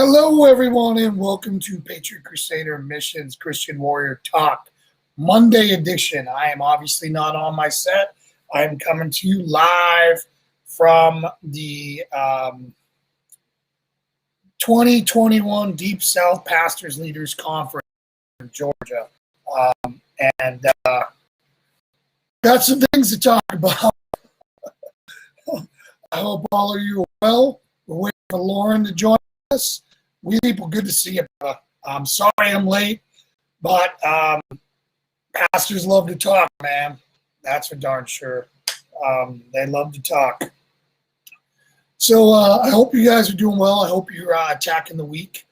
Hello, everyone, and welcome to Patriot, Crusader, Missions, Christian Warrior Talk, Monday edition. I am obviously not on my set. I am coming to you live from the 2021 Deep South Pastors Leaders Conference in Georgia. And got some things to talk about. I hope all of you are well. We're waiting for Lauren to join us. We people, good to see you. I'm sorry I'm late, but pastors love to talk, man. That's for darn sure. They love to talk. So I hope you guys are doing well. I hope you're attacking the week.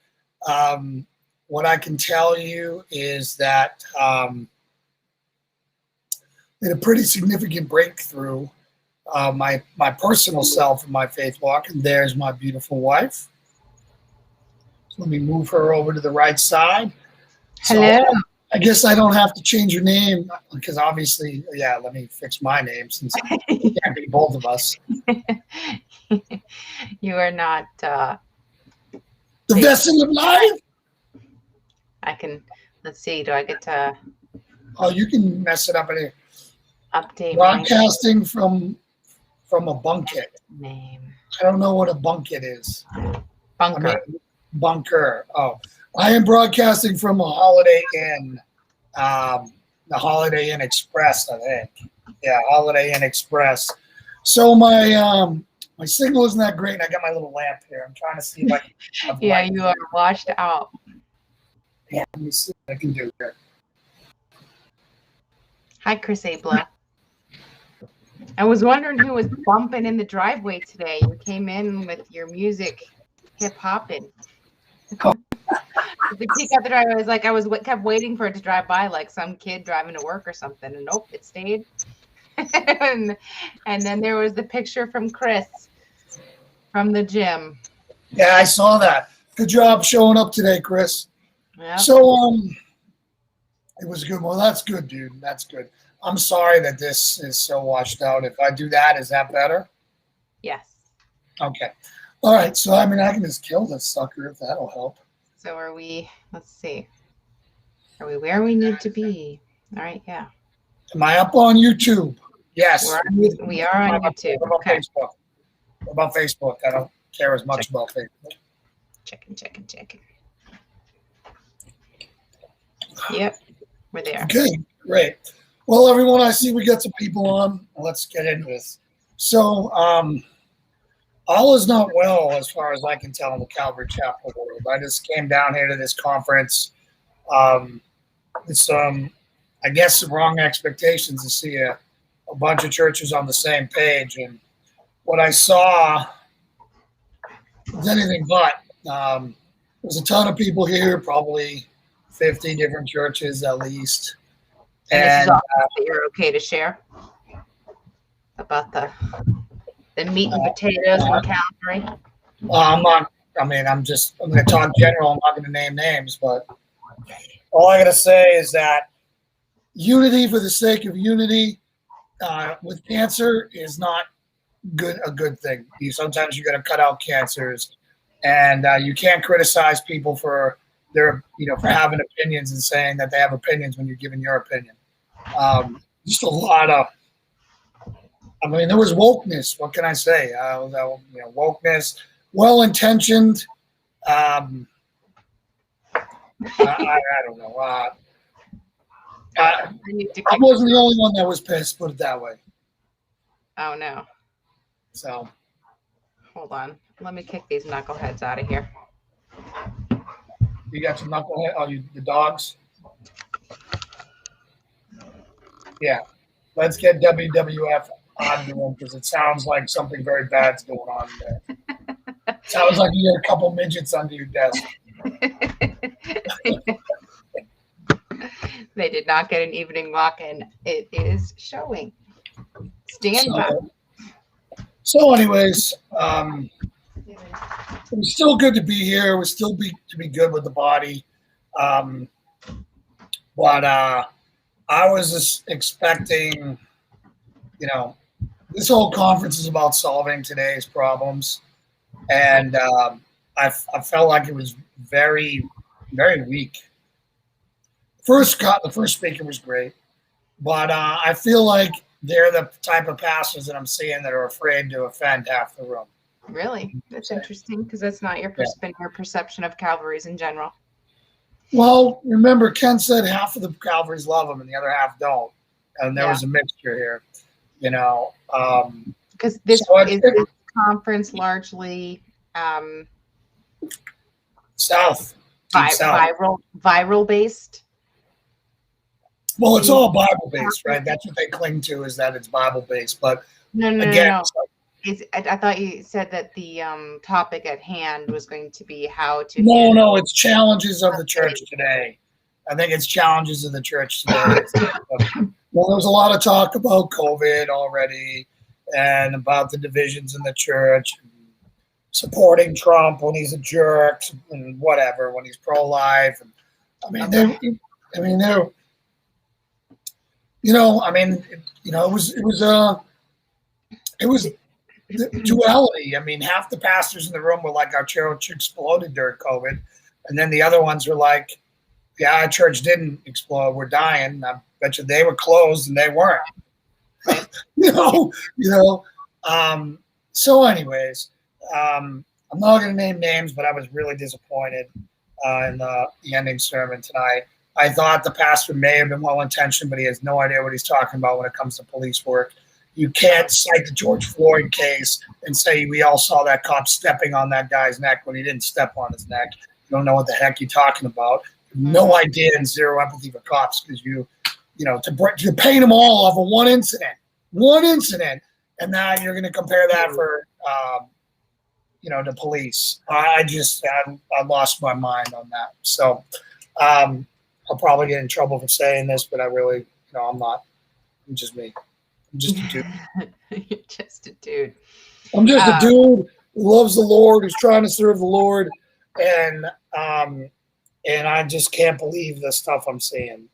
What I can tell you is that in a pretty significant breakthrough, my personal self and my faith walk, and there's my beautiful wife. Let me move her over to the right side. Hello. So I guess I don't have to change your name because obviously, yeah, let me fix my name since it can't be both of us. You are not. The vessel of life? I can, let's see, do I get to Oh, you can mess it up in here. update Broadcasting from a bunket. my name? I don't know what a bunket is. Bunker. Bunker. Oh, I am broadcasting from a Holiday Inn, the Holiday Inn Express, I think. Yeah, Holiday Inn Express. So my signal isn't that great, and I got my little lamp here. I'm trying to see if I can have Yeah, light. you are washed out. Yeah, let me see what I can do here. Hi, Chris Abla. I was wondering who was bumping in the driveway today. You came in with your music, hip hopping. Oh. The peek out the driveway, I was kept waiting for it to drive by, like some kid driving to work or something, and nope, it stayed. and then there was the picture from Chris from the gym. Yeah, I saw that. Good job showing up today, Chris. Yeah. So it was good. Well, that's good, dude. That's good. I'm sorry that this is so washed out. If I do that, is that better? Yes. Okay. All right. So I mean, I can just kill this sucker if that'll help. So are we? Let's see. Are we where we need to be? All right. Yeah. Am I up on YouTube? Yes. We are on YouTube. What about Okay. Facebook? What about Facebook? I don't care as much about Facebook. Checking. Yep. We're there. Okay, great. Well, everyone, I see we got some people on. Let's get into this. So, all is not well as far as I can tell in the Calvary Chapel world. I just came down here to this conference. It's I guess some wrong expectations to see a bunch of churches on the same page, and what I saw was anything but. There's a ton of people here, probably 50 different churches at least. And this is And all that you're okay to share about the meat and potatoes from Calvary. I'm not. I mean, I'm going to talk general. I'm not going to name names, but all I got to say is that unity for the sake of unity with cancer is not a good thing. Sometimes you got to cut out cancers, and you can't criticize people for their, for having opinions and saying that they have opinions when you're giving your opinion. Just a lot of. I mean, there was wokeness. What can I say? Wokeness, well-intentioned. I don't know. I wasn't the only one that was pissed. Put it that way. Oh no. So. Hold on. Let me kick these knuckleheads out of here. You got some knucklehead? Oh, the dogs? Yeah. Let's get WWF on the room because it sounds like something very bad's going on there. Sounds like you got a couple midgets under your desk. They did not get an evening walk, and it is showing. Stand by. So anyways, it was still good to be here. It was still to be good with the body. But I was just expecting, this whole conference is about solving today's problems. And I felt like it was very, very weak. The first speaker was great, but I feel like they're the type of pastors that I'm seeing that are afraid to offend half the room. Really? That's interesting because that's not your perception of Calvaries in general. Well, remember, Ken said half of the Calvaries love him and the other half don't. And there was a mixture here, you know. Because this conference largely South. Viral based. Well, it's all Bible based, right? That's what they cling to, is that it's Bible based. But no. I thought you said that the topic at hand was going to be how to. No, it's challenges of the church today. I think it's challenges of the church today. Well, there was a lot of talk about COVID already and about the divisions in the church, supporting Trump when he's a jerk and whatever, when he's pro-life. And it was duality. I mean, half the pastors in the room were like, our church exploded during COVID. And then the other ones were like, yeah, our church didn't explode. We're dying. I bet you they were closed and they weren't. So anyways, I'm not going to name names, but I was really disappointed in the ending sermon tonight. I thought the pastor may have been well-intentioned, but he has no idea what he's talking about when it comes to police work. You can't cite the George Floyd case and say we all saw that cop stepping on that guy's neck when he didn't step on his neck. You don't know what the heck you're talking about. No idea and zero empathy for cops because to paint them all off of one incident, and now you're going to compare that for to police. I lost my mind on that. So I'll probably get in trouble for saying this, but I really, I'm not. I'm just me. I'm just a dude. You're just a dude. I'm just a dude who loves the Lord, who's trying to serve the Lord, and I just can't believe the stuff I'm seeing.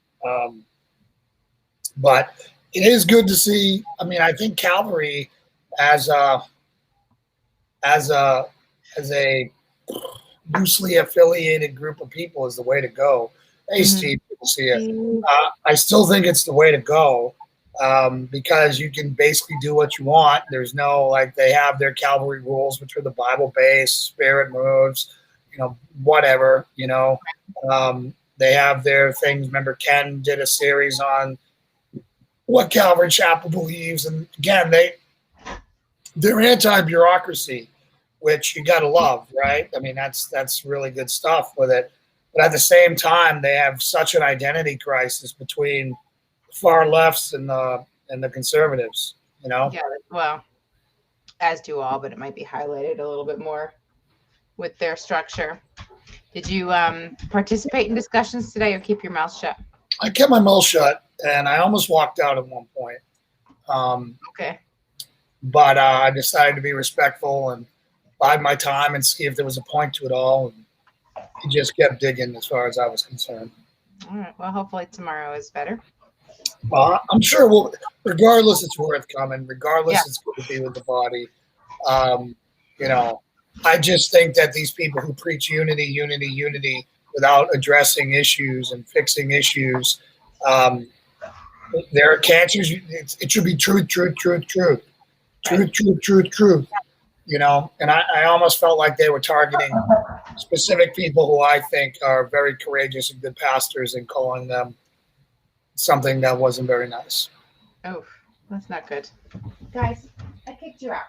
But it is good to see. I mean, I think Calvary as a loosely affiliated group of people is the way to go. Hey, Steve, good to see you. I still think it's the way to go because you can basically do what you want. There's no, they have their Calvary rules, which are the Bible-based, Spirit moves, whatever, they have their things. Remember, Ken did a series on what Calvary Chapel believes. And again, they're anti-bureaucracy, which you got to love, right? I mean, that's really good stuff with it. But at the same time, they have such an identity crisis between far lefts and the conservatives, Yeah, well, as do all, but it might be highlighted a little bit more with their structure. Did you participate in discussions today or keep your mouth shut? I kept my mouth shut, and I almost walked out at one point. Okay. But I decided to be respectful and bide my time and see if there was a point to it all. And he just kept digging as far as I was concerned. All right. Well, hopefully tomorrow is better. I'm sure regardless, it's worth coming. Regardless, It's good to be with the body. I just think that these people who preach unity without addressing issues and fixing issues, there are cancers. It should be truth. And I almost felt like they were targeting specific people who I think are very courageous and good pastors and calling them something that wasn't very nice. Oh, that's not good. Guys, I kicked you out.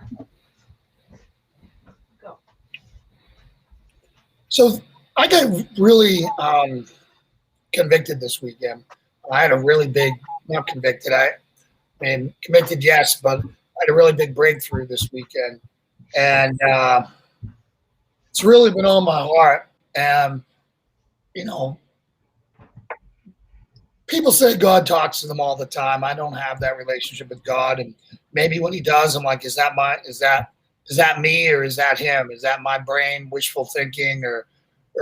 Go. So I got really convicted this weekend. I had a really big, not convicted, convicted, yes, but I had a really big breakthrough this weekend. And it's really been on my heart. And, people say God talks to them all the time. I don't have that relationship with God. And maybe when he does, I'm like, is that me or is that him? Is that my brain wishful thinking or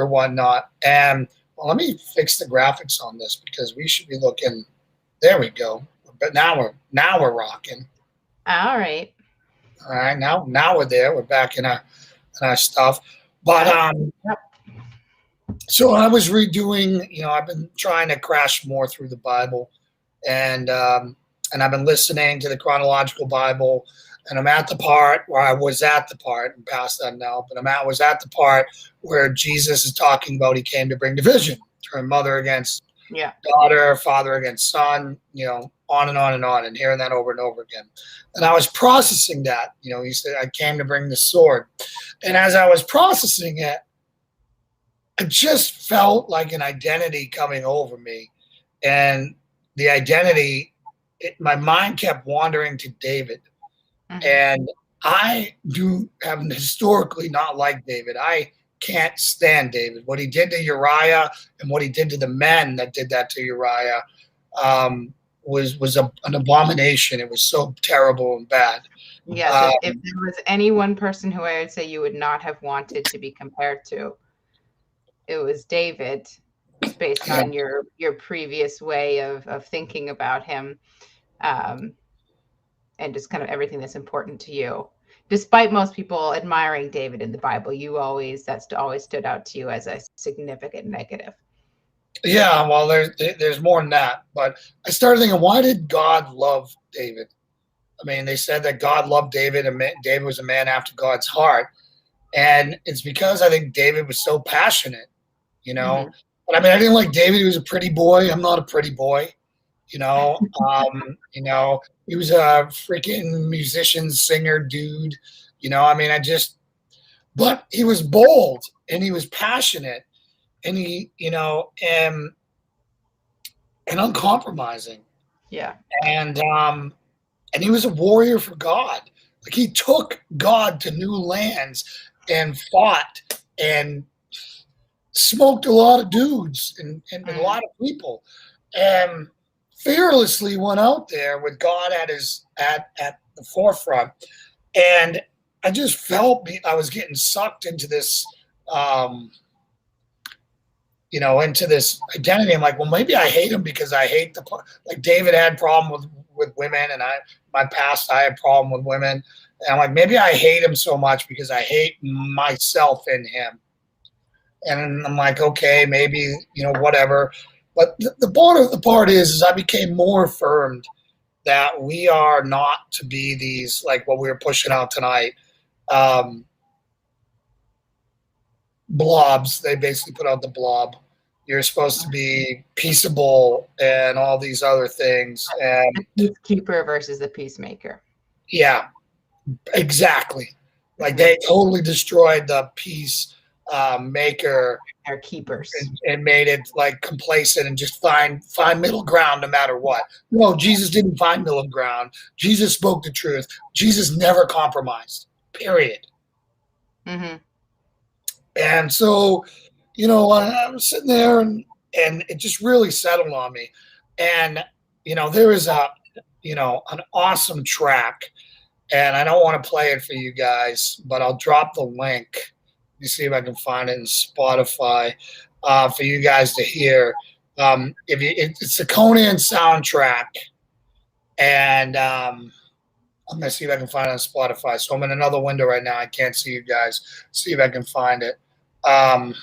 whatnot? And let me fix the graphics on this because we should be looking. There we go. But now we're rocking. All right. All right. Now we're there. We're back in our stuff. But Yep. so I was redoing. I've been trying to crash more through the Bible, and I've been listening to the chronological Bible. And I'm at the part where I was at the part, and past that now, but was at the part where Jesus is talking about he came to bring division, turn mother against daughter, father against son, on and on and on, and hearing that over and over again. And I was processing that. He said, I came to bring the sword. And as I was processing it, I just felt like an identity coming over me. And the identity, my mind kept wandering to David. And I have historically not liked David. I can't stand David. What he did to Uriah and what he did to the men that did that to Uriah was an abomination. It was so terrible and bad. Yes, if there was any one person who I would say you would not have wanted to be compared to, it was David, just based on your previous way of thinking about him. And just kind of everything that's important to you. Despite most people admiring David in the Bible, that's always stood out to you as a significant negative. Yeah, well, there's more than that. But I started thinking, why did God love David? I mean, they said that God loved David, and David was a man after God's heart. And it's because I think David was so passionate, Mm-hmm. But I mean, I didn't like David. He was a pretty boy. I'm not a pretty boy. He was a freaking musician, singer, dude. But he was bold and he was passionate and and uncompromising. Yeah. And he was a warrior for God. Like, he took God to new lands and fought and smoked a lot of dudes and a lot of people. And fearlessly went out there with God at the forefront, and I just felt I was getting sucked into this, into this identity. I'm like, well, maybe I hate him because I hate like David had problem with women, and my past I had problem with women, and I'm like, maybe I hate him so much because I hate myself in him, and I'm like, okay, maybe whatever. But the part is I became more affirmed that we are not to be these, like what we were pushing out tonight, blobs. They basically put out the blob. You're supposed to be peaceable and all these other things. And the peacekeeper versus the peacemaker. Yeah, exactly. Like, they totally destroyed the peace maker, our keepers, and made it like complacent and just find middle ground no matter what. No, Jesus didn't find middle ground. Jesus spoke the truth. Jesus never compromised, period. Mm-hmm. And so, I was sitting there and it just really settled on me. And, there is an awesome track, and I don't want to play it for you guys, but I'll drop the link. Let me see if I can find it in Spotify for you guys to hear. It's the Conan soundtrack, and I'm gonna see if I can find it on Spotify. So I'm in another window right now. I can't see you guys. See if I can find it. And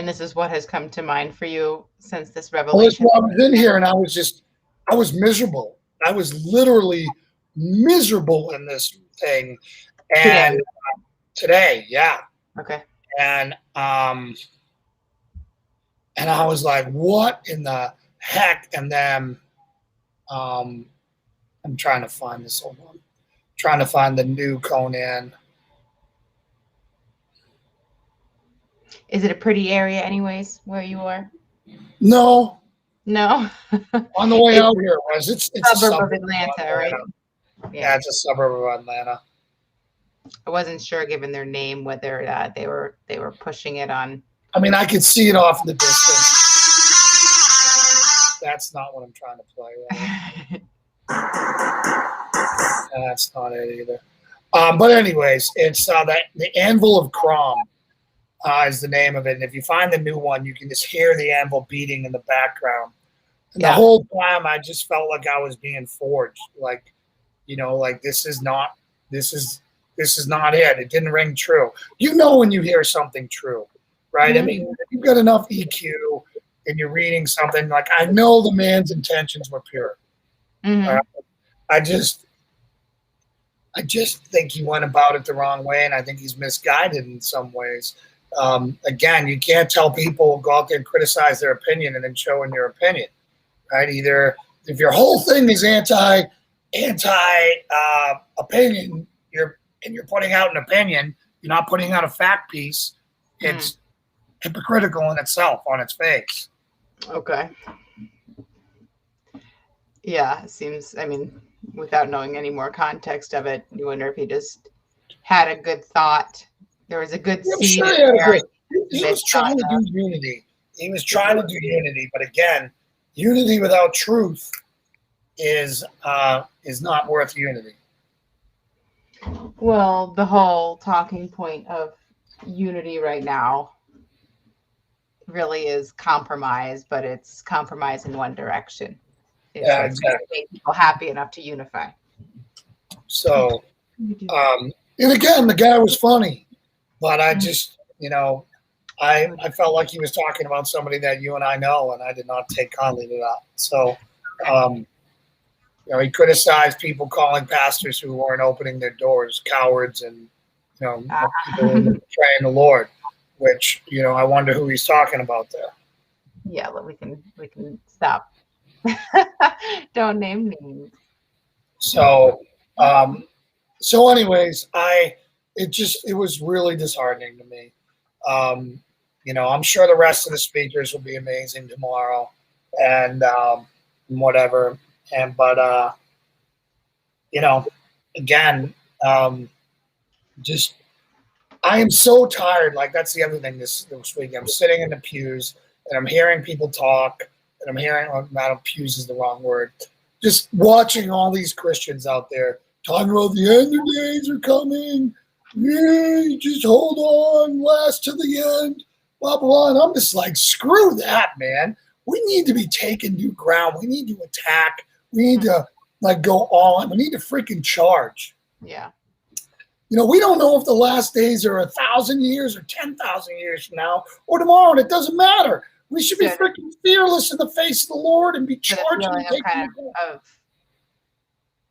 this is what has come to mind for you since this revelation. Well, I was in here and I was miserable. I was literally miserable in this thing, and today, yeah. Okay. And I was like, what in the heck? And then I'm trying to find this. Hold on. Trying to find the new Conan. Is it a pretty area anyways where you are? No. On the way out here it was. It's a suburb of Atlanta, right? Yeah, it's a suburb of Atlanta. I wasn't sure, given their name, whether they were pushing it on. I mean, I could see it off in the distance. That's not what I'm trying to play. Right? That's not it either. But anyways, it's the Anvil of Crom is the name of it. And if you find the new one, you can just hear the anvil beating in the background. And the whole time, I just felt like I was being forged. Like, like this is this is not it. It didn't ring true. You know when you hear something true, right? I mean, if you've got enough EQ and you're reading something, like, I know the man's intentions were pure. I just think he went about it the wrong way, and I think he's misguided in some ways. Again, you can't tell people go out there and criticize their opinion and then show in your opinion, right? Either if your whole thing is anti opinion, you're putting out an opinion, you're not putting out a fact piece. It's hypocritical in itself on its face. Okay. Yeah, it seems, I mean, without knowing any more context of it, you wonder if he just had a good thought. There was a good seed. Sure he was trying to do unity. He was trying to do unity, but again, unity without truth is not worth unity. Well, the whole talking point of unity right now really is compromise, but it's compromise in one direction. It's exactly. Make people happy enough to unify. So, and again, the guy was funny, but I just, I felt like he was talking about somebody that you and I know, and I did not take kindly to that. So, he criticized people calling pastors who weren't opening their doors cowards and, people betraying the Lord, which, I wonder who he's talking about there. Yeah, but we can stop. Don't name names. So, anyways, it was really disheartening to me. I'm sure the rest of the speakers will be amazing tomorrow, and whatever. But again, just I am so tired. Like, that's the other thing this week. I'm sitting in the pews and I'm hearing people talk, and I'm hearing, not pews is the wrong word, just watching all these Christians out there talking about the end of days are coming. Yeah, just hold on, last to the end, blah, blah. And I'm just like, screw that, man. We need to be taking new ground. We need to attack. We need to go all in. We need to freaking charge. Yeah. We don't know if the last days are 1,000 years or 10,000 years from now or tomorrow, and it doesn't matter. We should be freaking fearless in the face of the Lord and be charging. Of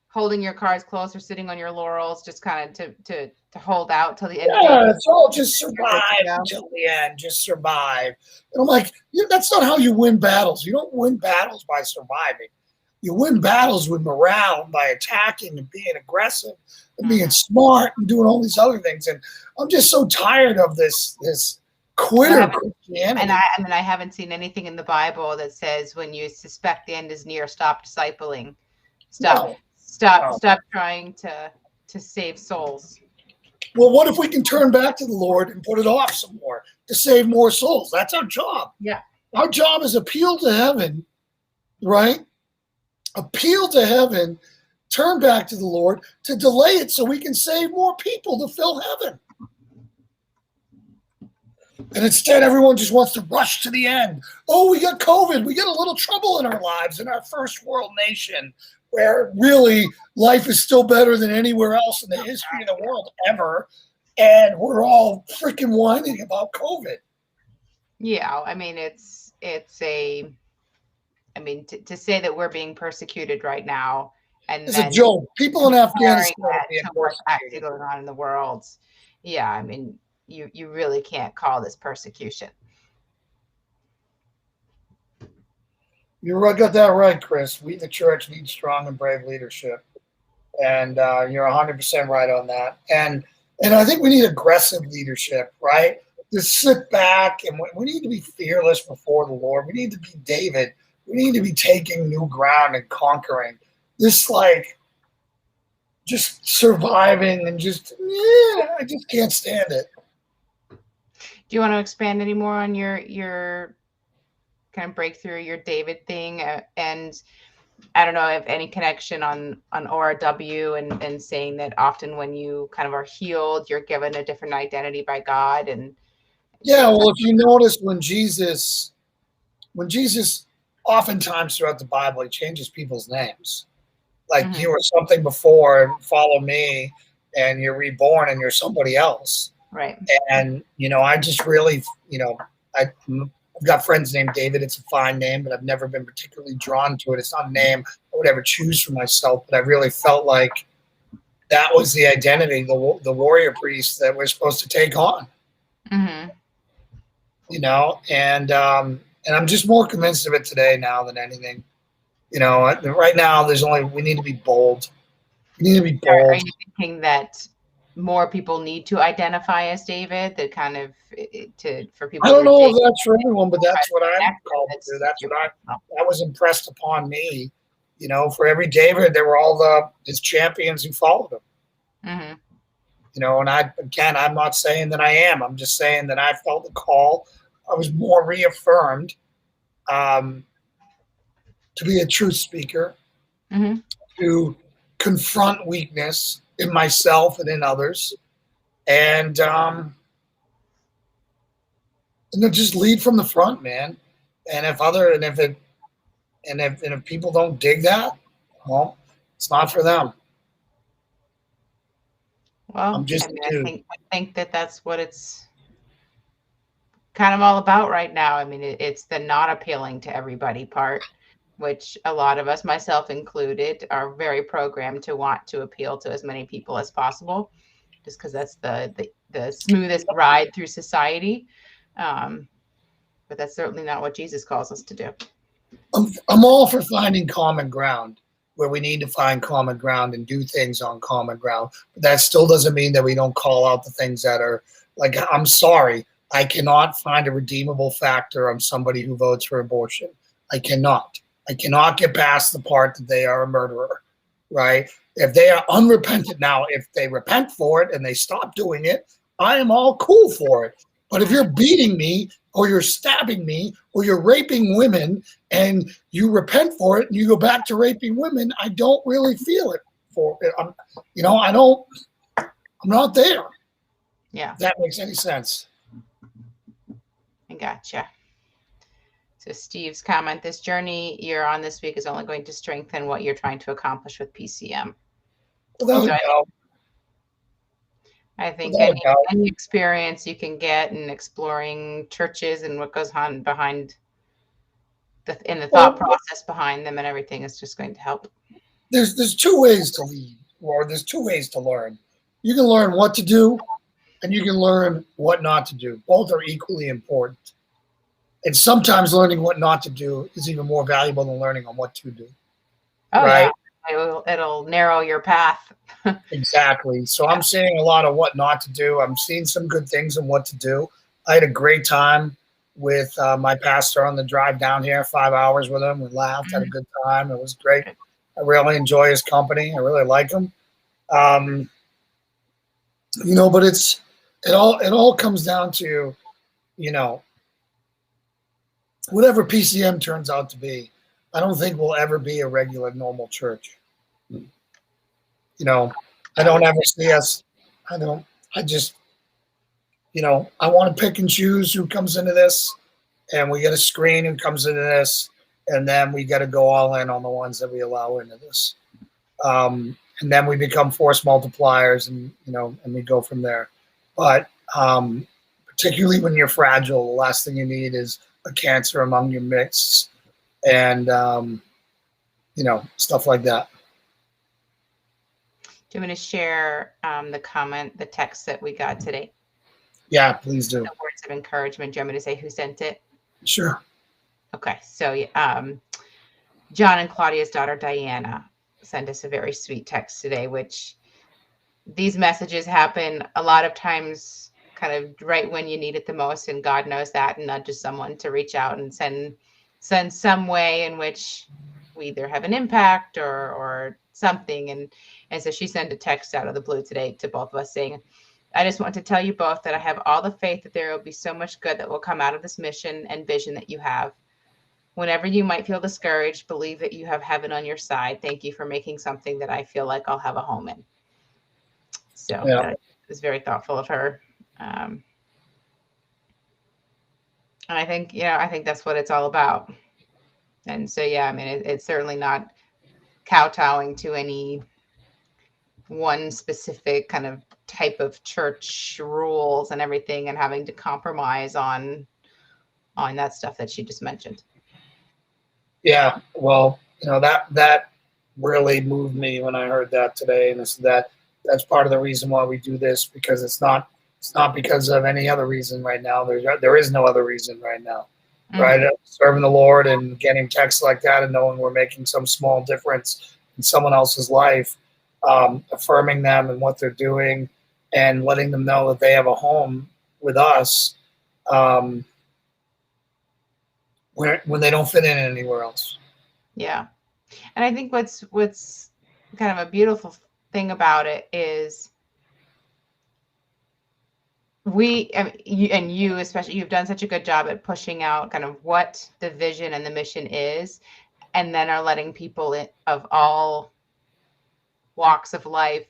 holding your cards close or sitting on your laurels, just kind of to hold out till the end. Yeah, it's all just survive until the end. Just survive. And I'm like, that's not how you win battles. You don't win battles by surviving. You win battles with morale, by attacking and being aggressive and being smart and doing all these other things. And I'm just so tired of this quitter Christianity. And I haven't seen anything in the Bible that says when you suspect the end is near, stop discipling. Stop trying to save souls. Well, what if we can turn back to the Lord and put it off some more to save more souls? That's our job. Yeah. Our job is appeal to heaven, right? Appeal to heaven, turn back to the Lord to delay it so we can save more people to fill heaven. And instead, everyone just wants to rush to the end. Oh, we got COVID. We got a little trouble in our lives in our first world nation, where really life is still better than anywhere else in the history of the world ever. And we're all freaking whining about COVID. Yeah, I mean, to say that we're being persecuted right now, and it's a joke. People in Afghanistan are being what's actually going on in the world. Yeah, I mean, you really can't call this persecution. You got that right, Chris. We, the church, need strong and brave leadership, and you're 100% right on that. And I think we need aggressive leadership, right? Just sit back, and we need to be fearless before the Lord. We need to be David. We need to be taking new ground and conquering. This, just surviving and I just can't stand it. Do you want to expand any more on your kind of breakthrough, your David thing? And I don't know if any connection on ORW and saying that often when you kind of are healed, you're given a different identity by God. And yeah, well, if you notice when Jesus oftentimes throughout the Bible, he changes people's names. Like, you were something before, follow me, and you're reborn and you're somebody else. Right. And, I just really, I've got friends named David. It's a fine name, but I've never been particularly drawn to it. It's not a name I would ever choose for myself, but I really felt like that was the identity, the warrior priest that we're supposed to take on. Mm-hmm. And I'm just more convinced of it today now than anything. Right now we need to be bold. We need to be bold. Are you thinking that more people need to identify as David? That kind of for people. I don't know if that's for everyone, but that's what I'm called to do. That's what that was impressed upon me. For every David, there were all his champions who followed him. Mm-hmm. And I'm not saying that I am. I'm just saying that I felt the call. I was more reaffirmed to be a truth speaker, mm-hmm. to confront weakness in myself and in others, and then just lead from the front, man. And if people don't dig that, well, it's not for them. Well, I think that's what it's kind of all about right now. I mean, it's the not appealing to everybody part, which a lot of us, myself included, are very programmed to want to appeal to as many people as possible, just because that's the smoothest ride through society. But that's certainly not what Jesus calls us to do. I'm all for finding common ground where we need to find common ground and do things on common ground. But that still doesn't mean that we don't call out the things that are like, I'm sorry, I cannot find a redeemable factor on somebody who votes for abortion. I cannot get past the part that they are a murderer, right? If they are unrepentant now, if they repent for it and they stop doing it, I am all cool for it. But if you're beating me or you're stabbing me or you're raping women and you repent for it and you go back to raping women, I don't really feel it for it. I'm not there. Yeah. If that makes any sense. I gotcha. So Steve's comment, this journey you're on this week is only going to strengthen what you're trying to accomplish with PCM. I think any experience you can get in exploring churches and what goes on behind the thought process behind them and everything is just going to help. There's two ways to lead, or there's two ways to learn. You can learn what to do, and you can learn what not to do. Both are equally important. And sometimes learning what not to do is even more valuable than learning on what to do. Oh, right? Yeah. It'll narrow your path. Exactly. So I'm seeing a lot of what not to do. I'm seeing some good things on what to do. I had a great time with my pastor on the drive down here, 5 hours with him. We laughed, had a good time. It was great. I really enjoy his company. I really like him. But it all comes down to, whatever PCM turns out to be. I don't think we'll ever be a regular normal church. I don't ever see us. I want to pick and choose who comes into this, and we got to screen who comes into this, and then we got to go all in on the ones that we allow into this. And then we become force multipliers, and we go from there. But particularly when you're fragile, the last thing you need is a cancer among your midst, and stuff like that. Do you want me to share the text that we got today? Yeah, please do. The words of encouragement. Do you want me to say who sent it? Sure. Okay. So John and Claudia's daughter, Diana, sent us a very sweet text today, which these messages happen a lot of times kind of right when you need it the most. And God knows that, and nudges someone to reach out and send some way in which we either have an impact or something. And so she sent a text out of the blue today to both of us saying, I just want to tell you both that I have all the faith that there will be so much good that will come out of this mission and vision that you have. Whenever you might feel discouraged, believe that you have heaven on your side. Thank you for making something that I feel like I'll have a home in. So that was very thoughtful of her. And I think that's what it's all about. And so, it's certainly not kowtowing to any one specific kind of type of church rules and everything, and having to compromise on that stuff that she just mentioned. Yeah, well, that really moved me when I heard that today, and that's part of the reason why we do this, because it's not because of any other reason right now. There is no other reason right now, right? Serving the Lord and getting texts like that and knowing we're making some small difference in someone else's life, affirming them and what they're doing, and letting them know that they have a home with us, when they don't fit in anywhere else. Yeah. And I think what's kind of a beautiful thing about it is you especially, you've done such a good job at pushing out kind of what the vision and the mission is, and then are letting people of all walks of life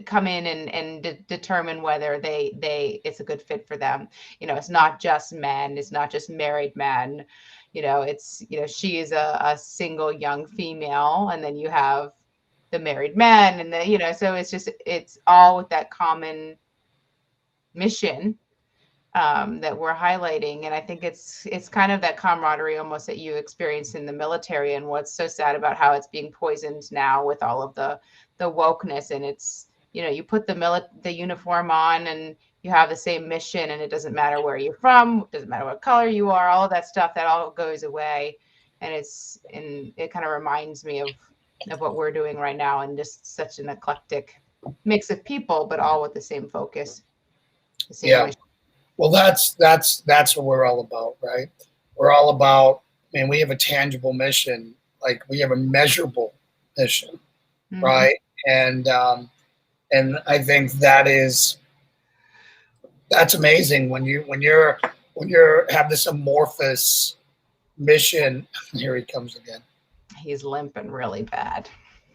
come in and determine whether it's a good fit for them. It's not just men, it's not just married men. It's, she is a single young female, and then you have the married men, and so it's all with that common mission that we're highlighting. And I think it's kind of that camaraderie almost that you experienced in the military, and what's so sad about how it's being poisoned now with all of the wokeness. And it's, you put the uniform on and you have the same mission, and it doesn't matter where you're from, it doesn't matter what color you are, all of that stuff, that all goes away. And it kind of reminds me of what we're doing right now, and just such an eclectic mix of people, but all with the same focus, the same mission. Well, that's what we're all about, right? We're all about, we have a tangible mission, like we have a measurable mission, right? And I think that's amazing when you have this amorphous mission. Here he comes again. He's limping really bad.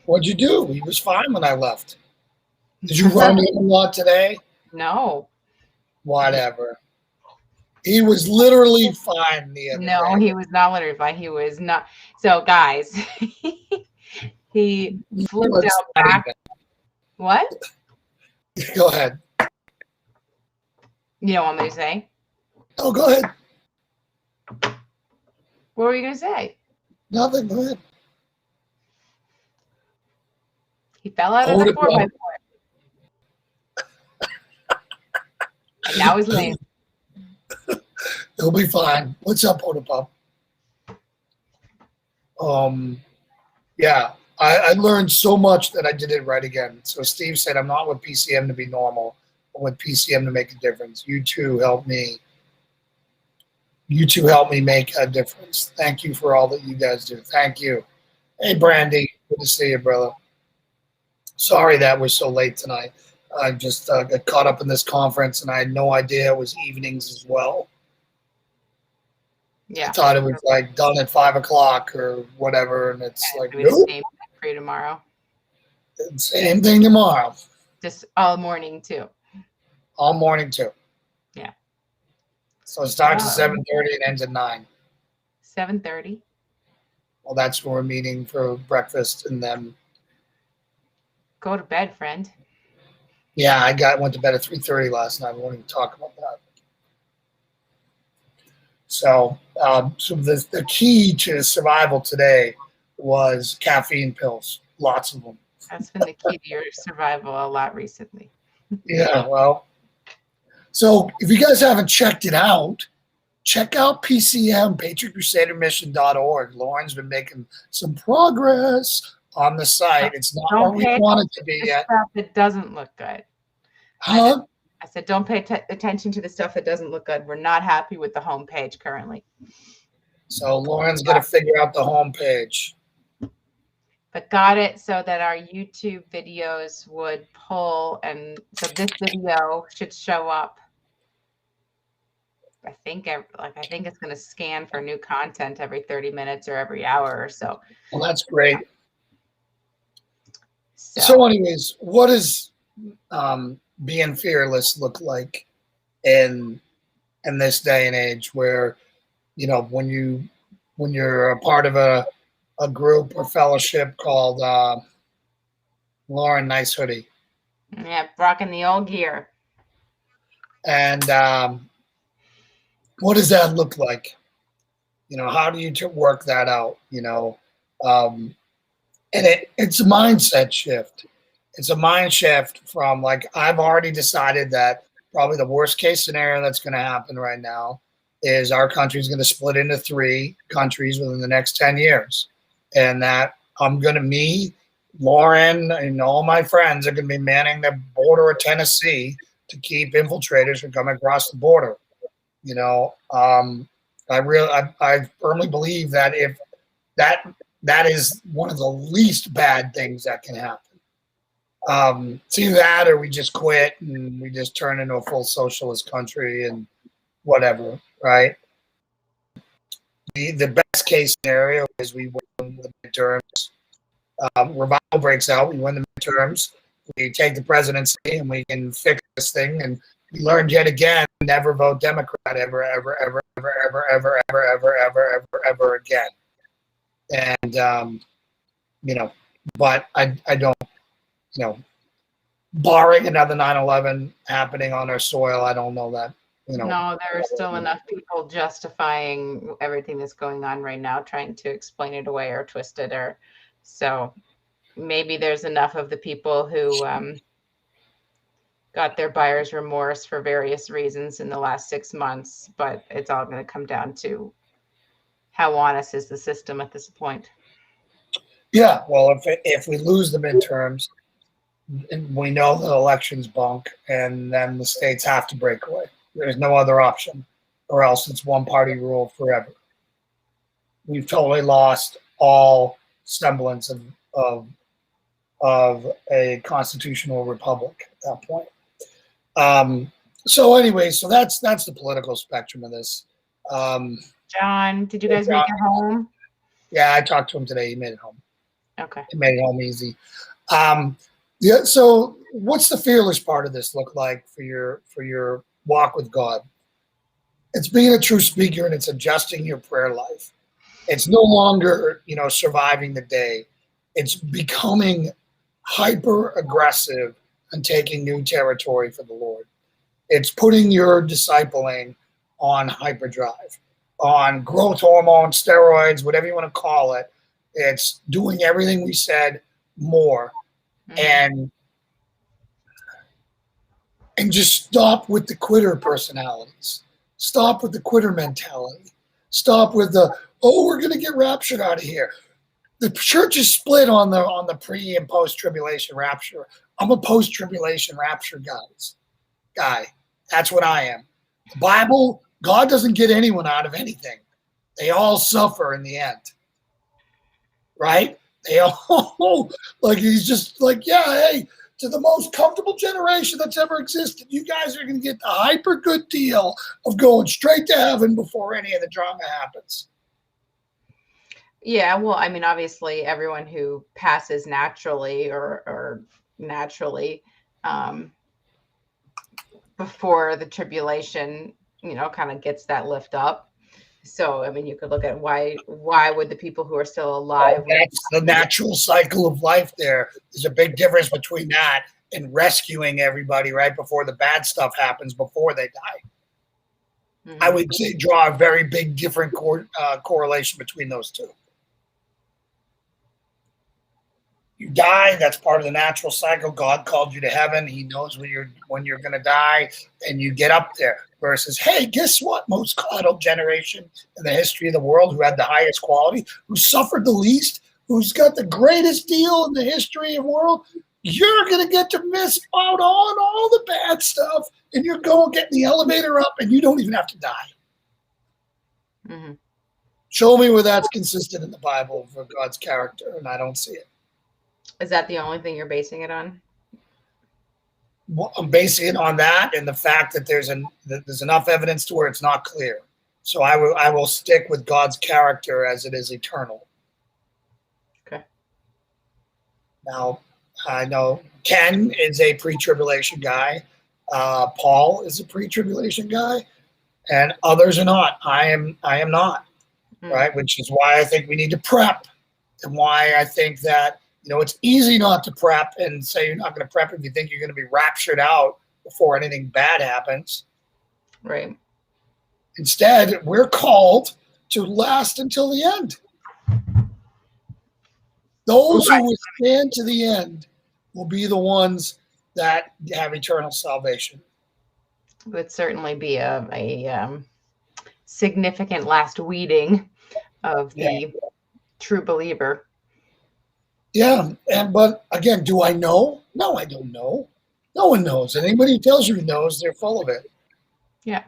What'd you do? He was fine when I left. Did you run him a lot today? No. Whatever. He was literally fine the other day. He was not literally fine. He was not. So, guys, he flipped out back. What? Go ahead. You don't want me to say? Oh, go ahead. What were you going to say? Nothing. Go ahead. He fell out of the 4x4. And now he's lame. He'll be fine. What's up, Porta Pop? Yeah, I learned so much that I did it right again. So Steve said, I'm not with PCM to be normal, but with PCM to make a difference. You two helped me make a difference. Thank you for all that you guys do. Thank you. Hey, Brandy, good to see you, brother. Sorry that we're so late tonight. I just got caught up in this conference, and I had no idea it was evenings as well. Yeah. I thought it was like done at 5 o'clock or whatever, and it's like, nope. Same for you tomorrow. Same thing tomorrow. Just all morning too. All morning too. Yeah. So it starts at 7:30 and ends at 9. 7:30. Well, that's when we're meeting for breakfast, and then go to bed, friend. Yeah, I went to bed at 3:30 last night. I won't even talk about that. So the key to survival today was caffeine pills, lots of them. That's been the key to your survival a lot recently. Yeah, well, so if you guys haven't checked it out, check out PCM, PatriotCrusaderMission.org. Lauren's been making some progress on the site. It's not where we want it to be yet. Stuff that doesn't look good. Huh? I said, don't pay attention to the stuff that doesn't look good. We're not happy with the homepage currently. So Lauren's going to figure out the homepage. But got it so that our YouTube videos would pull, and so this video should show up. I think it's going to scan for new content every 30 minutes or every hour or so. Well, that's great. So anyways, what does being fearless look like in this day and age, where when you're a part of a group or fellowship called Lauren, nice hoodie. Yeah, rocking the old gear. And what does that look like? How do you work that out? And it's a mindset shift. It's a mind shift from like, I've already decided that probably the worst case scenario that's going to happen right now is our country is going to split into 3 countries within the next 10 years. And that me, Lauren, and all my friends are going to be manning the border of Tennessee to keep infiltrators from coming across the border. I firmly believe that if that is one of the least bad things that can happen. It's either that or we just quit and we just turn into a full socialist country and whatever, right? The best case scenario is we win the midterms. Revival breaks out, we win the midterms, we take the presidency, and we can fix this thing. And we learned yet again, never vote Democrat ever, ever, ever, ever, ever, ever, ever, ever, ever, ever, ever again. And but I don't, barring another 9/11 happening on our soil, I don't know that. No, there are still enough people justifying everything that's going on right now, trying to explain it away or twist it, or so maybe there's enough of the people who got their buyer's remorse for various reasons in the last 6 months, but it's all going to come down to how honest is the system at this point. Yeah, well, if we lose the midterms, we know the election's bunk, and then the states have to break away. There's no other option, or else it's one-party rule forever. We've totally lost all semblance of a constitutional republic at that point. So anyway, so that's the political spectrum of this. John, did you guys make it home? Yeah, I talked to him today. He made it home. Okay. He made it home easy. Yeah. So, what's the fearless part of this look like for your walk with God? It's being a true speaker, and it's adjusting your prayer life. It's no longer, surviving the day. It's becoming hyper aggressive and taking new territory for the Lord. It's putting your discipling on hyperdrive, on growth hormone, steroids, whatever you want to call it. It's doing everything we said more. And just stop with the quitter personalities. Stop with the quitter mentality. Stop with the, we're going to get raptured out of here. The church is split on the pre and post tribulation rapture. I'm a post tribulation rapture guy. That's what I am. The Bible, God doesn't get anyone out of anything. They all suffer in the end. Right? They all, like, he's just like, yeah, hey, to the most comfortable generation that's ever existed, you guys are going to get the hyper good deal of going straight to heaven before any of the drama happens. Yeah, well, I mean, obviously, everyone who passes naturally or naturally before the tribulation, kind of gets that lift up. So, I mean, you could look at why would the people who are still alive? That's the natural cycle of life there. There's a big difference between that and rescuing everybody right before the bad stuff happens, before they die. Mm-hmm. I would say draw a very big different correlation between those two. You die, that's part of the natural cycle. God called you to heaven. He knows when you're going to die, and you get up there. Versus, hey, guess what? Most coddled generation in the history of the world, who had the highest quality, who suffered the least, who's got the greatest deal in the history of the world, you're going to get to miss out on all the bad stuff, and you're going to get in the elevator up, and you don't even have to die. Mm-hmm. Show me where that's consistent in the Bible for God's character, and I don't see it. Is that the only thing you're basing it on? Well, I'm basing it on that and the fact that there's enough evidence to where it's not clear. So I will stick with God's character as it is eternal. Okay. Now, I know Ken is a pre-tribulation guy. Paul is a pre-tribulation guy, and others are not. I am not, right? Which is why I think we need to prep, and why I think that It's easy not to prep and say you're not going to prep if you think you're going to be raptured out before anything bad happens. Right. Instead, we're called to last until the end. Those who withstand to the end will be the ones that have eternal salvation. It would certainly be a significant last weeding of the true believer. Yeah, but again, do I know? No, I don't know. No one knows. Anybody who tells you knows, they're full of it. Yeah.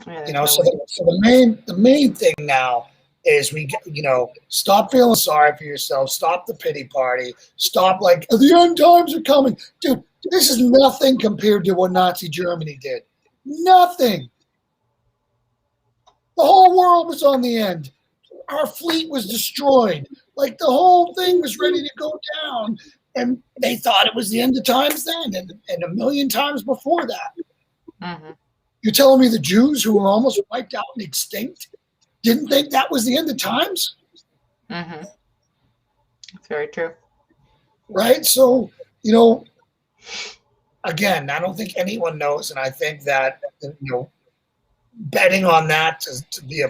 So the main thing now is stop feeling sorry for yourself. Stop the pity party. Stop the end times are coming. Dude, this is nothing compared to what Nazi Germany did. Nothing. The whole world was on the end. Our fleet was destroyed. The whole thing was ready to go down. And they thought it was the end of times then and a million times before that. Mm-hmm. You're telling me the Jews who were almost wiped out and extinct didn't think that was the end of times? Mm-hmm. That's very true. Right? So, again, I don't think anyone knows. And I think that, betting on that to be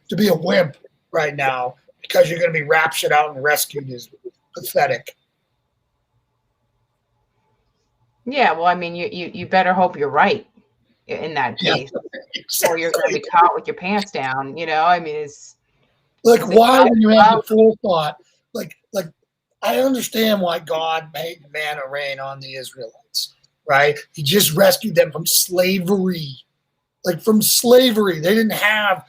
to be a wimp right now because you're going to be raptured out and rescued is pathetic. Yeah, well, I mean, you better hope you're right in that case, exactly. or you're going to be caught with your pants down. I mean, it's why when you have the forethought, I understand why God made manna rain on the Israelites, right? He just rescued them from slavery, from slavery. They didn't have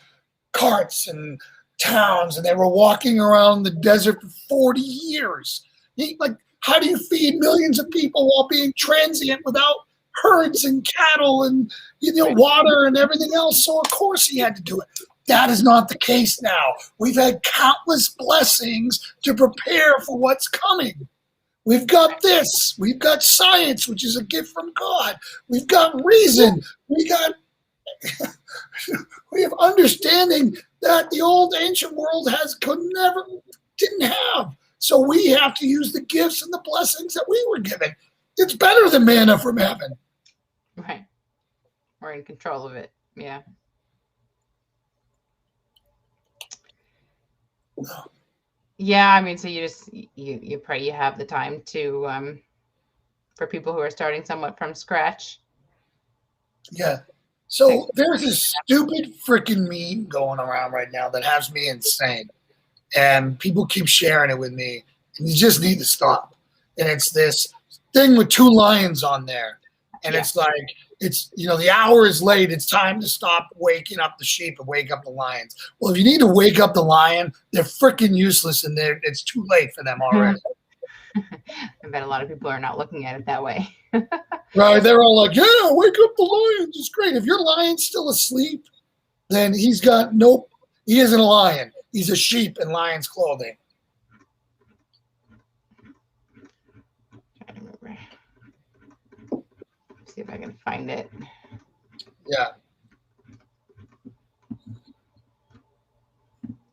carts and towns, and they were walking around the desert for 40 years. How do you feed millions of people while being transient without herds and cattle and water and everything else? So of course he had to do it. That is not the case now. We've had countless blessings to prepare for what's coming. We've got this. We've got science, which is a gift from God. We've got reason. We have understanding that the old ancient world didn't have. So we have to use the gifts and the blessings that we were given. It's better than manna from heaven. Right. We're in control of it. Yeah. Yeah, I mean, so you pray you have the time to for people who are starting somewhat from scratch. Yeah. So there's this stupid freaking meme going around right now that has me insane. And people keep sharing it with me, and you just need to stop. And it's this thing with two lions on there. And it's the hour is late. It's time to stop waking up the sheep and wake up the lions. Well, if you need to wake up the lion, they're freaking useless, and it's too late for them already. I bet a lot of people are not looking at it that way. Right? They're all like, yeah, wake up the lions. It's great. If your lion's still asleep, then he isn't a lion. He's a sheep in lion's clothing. See if I can find it. Yeah.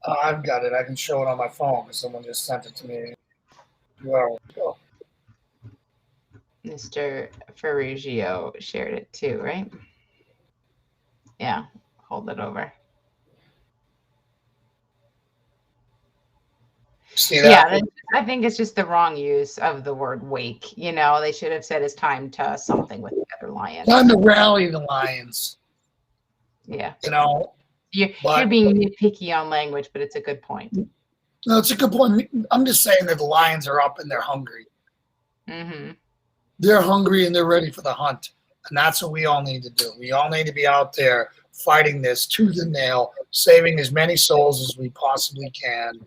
I've got it. I can show it on my phone because someone just sent it to me 2 hours ago. Mr. Ferrugio shared it too, right? Yeah. Hold it over. See that? Yeah, I think it's just the wrong use of the word wake. They should have said it's time to something with the other lions. Time to rally the lions. Yeah. You're being nitpicky on language, but it's a good point. No, it's a good point. I'm just saying that the lions are up and they're hungry. Mm-hmm. They're hungry and they're ready for the hunt. And that's what we all need to do. We all need to be out there fighting this tooth and nail, saving as many souls as we possibly can,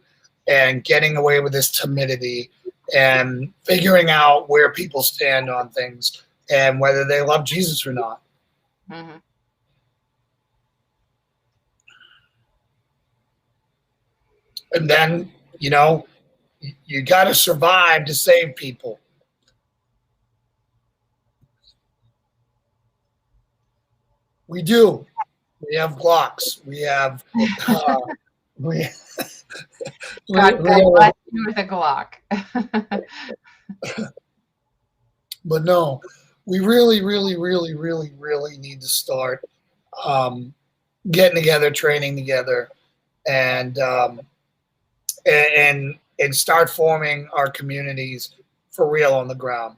and getting away with this timidity and figuring out where people stand on things and whether they love Jesus or not. Mm-hmm. And then, you got to survive to save people. We do. We have blocks. We have God bless you with a Glock. But no, we really, really, really, really, really need to start getting together, training together, and and start forming our communities for real on the ground.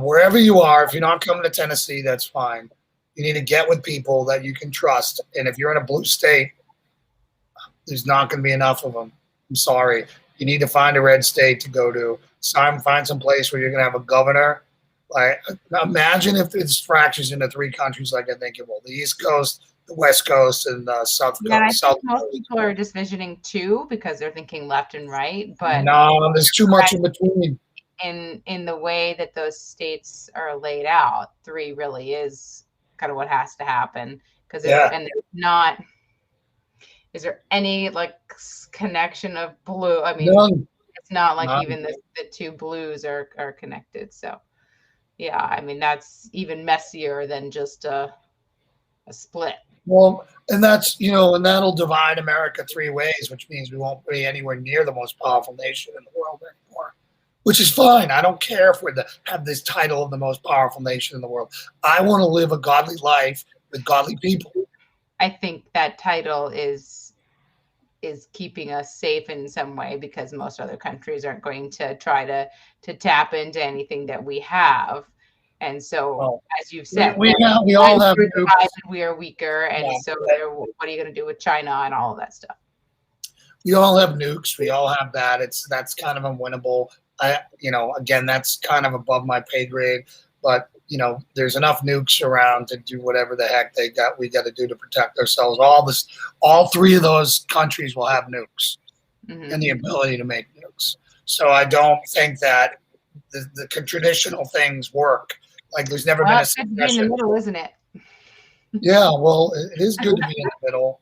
Wherever you are, if you're not coming to Tennessee, that's fine. You need to get with people that you can trust. And if you're in a blue state, there's not going to be enough of them. I'm sorry. You need to find a red state to go to. Find some place where you're going to have a governor. Like, imagine if it's fractures into three countries like I think it will: the East Coast, the West Coast, and the South Coast. Yeah, I think most people are just visioning two because they're thinking left and right. But no, there's too much in between. In the way that those states are laid out, three really is kind of what has to happen. Because and there's not. Is there any like connection of blue? I mean, None. It's not like even the two blues are connected. So, yeah, I mean, that's even messier than just a split. Well, and that's, and that'll divide America three ways, which means we won't be anywhere near the most powerful nation in the world anymore, which is fine. I don't care if we're have this title of the most powerful nation in the world. I want to live a godly life with godly people. I think that title is keeping us safe in some way because most other countries aren't going to try to tap into anything that we have. And so, as you've said, we all have divided, we are weaker. And so what are you going to do with China and all of that stuff? We all have nukes. We all have that. That's kind of unwinnable. Again, that's kind of above my pay grade, but there's enough nukes around to do whatever the heck we got to do to protect ourselves. All three of those countries will have nukes and the ability to make nukes. So I don't think that the traditional things work. Like there's never been a succession. In the middle, isn't it? Yeah, well, it is good to be in the middle,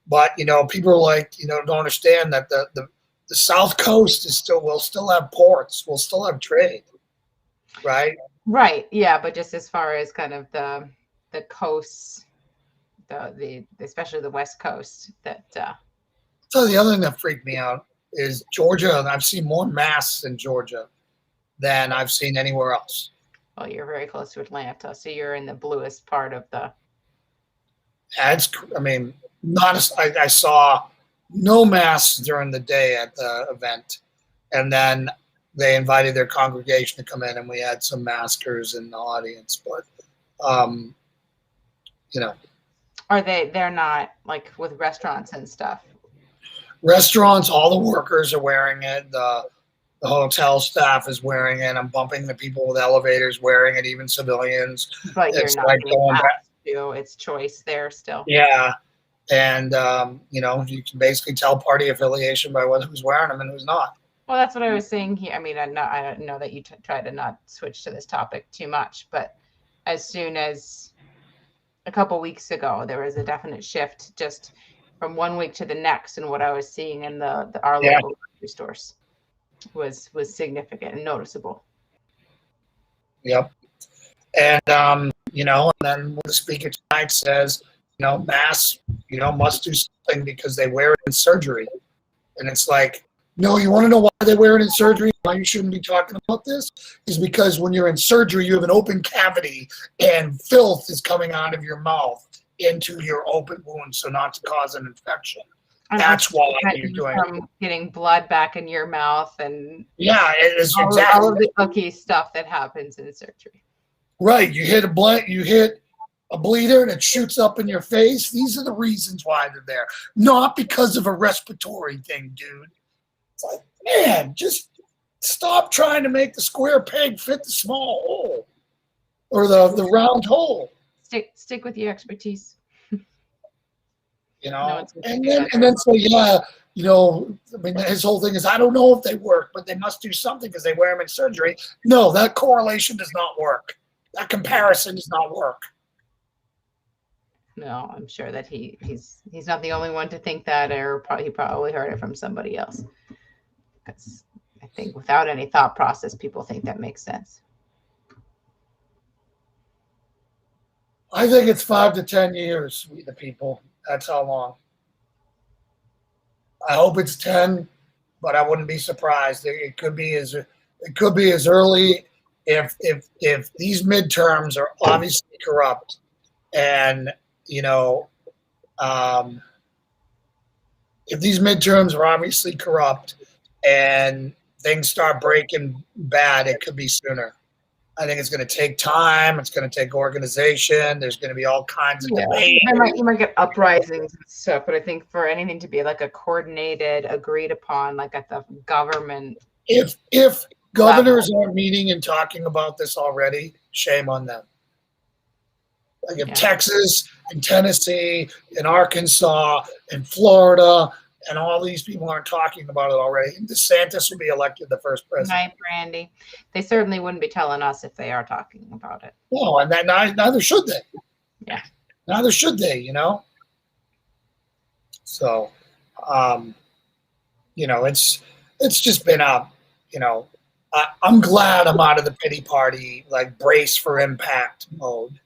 but people are like, don't understand that the South Coast will still have ports, we'll still have trade, right? Right. Yeah, but just as far as kind of the coasts, the especially the West Coast, that. So the other thing that freaked me out is Georgia, and I've seen more masks in Georgia than I've seen anywhere else. Well, you're very close to Atlanta, so you're in the bluest part of the. I saw no masks during the day at the event, and then they invited their congregation to come in, and we had some maskers in the audience. But, Are they're not like with restaurants and stuff? Restaurants, all the workers are wearing it. The hotel staff is wearing it. I'm bumping the people with elevators wearing it, even civilians. But you're not going back to it's choice there still. Yeah. And, you can basically tell party affiliation by who's wearing them and who's not. Well, that's what I was saying here. I mean, I know that you try to not switch to this topic too much, but as soon as a couple weeks ago, there was a definite shift just from one week to the next, and what I was seeing in our local grocery stores was significant and noticeable. Yep. And and then the speaker tonight says, masks, must do something because they wear it in surgery, and it's like. No, you want to know why they wear it in surgery? Why you shouldn't be talking about this is because when you're in surgery, you have an open cavity and filth is coming out of your mouth into your open wound, so not to cause an infection. That's why you're doing it. Getting blood back in your mouth and it is all of the icky stuff that happens in surgery. Right, you hit a bleeder and it shoots up in your face. These are the reasons why they're there, not because of a respiratory thing, dude. It's like, man, just stop trying to make the square peg fit the small hole or the round hole. Stick with your expertise. And then so his whole thing is I don't know if they work, but they must do something because they wear them in surgery. No, that correlation does not work. That comparison does not work. No, I'm sure that he's not the only one to think that, or he probably heard it from somebody else. Because I think without any thought process, people think that makes sense. I think it's 5 to 10 years, we the people. That's how long. I hope it's 10, but I wouldn't be surprised. It could be as early if these midterms are obviously corrupt, and you know, if these midterms are obviously corrupt and things start breaking bad, it could be sooner. I think it's going to take time. It's going to take organization. There's going to be all kinds of debate. You might get uprisings and stuff, but I think for anything to be like a coordinated, agreed upon, like at the government. If governors aren't meeting and talking about this already, shame on them. Like if Texas and Tennessee and Arkansas and Florida and all these people aren't talking about it already, DeSantis will be elected the first president. Right, Brandy. They certainly wouldn't be telling us if they are talking about it. No, and that neither should they. Yeah. Neither should they, you know? So, you know, it's just been I'm glad I'm out of the pity party, like brace for impact mode.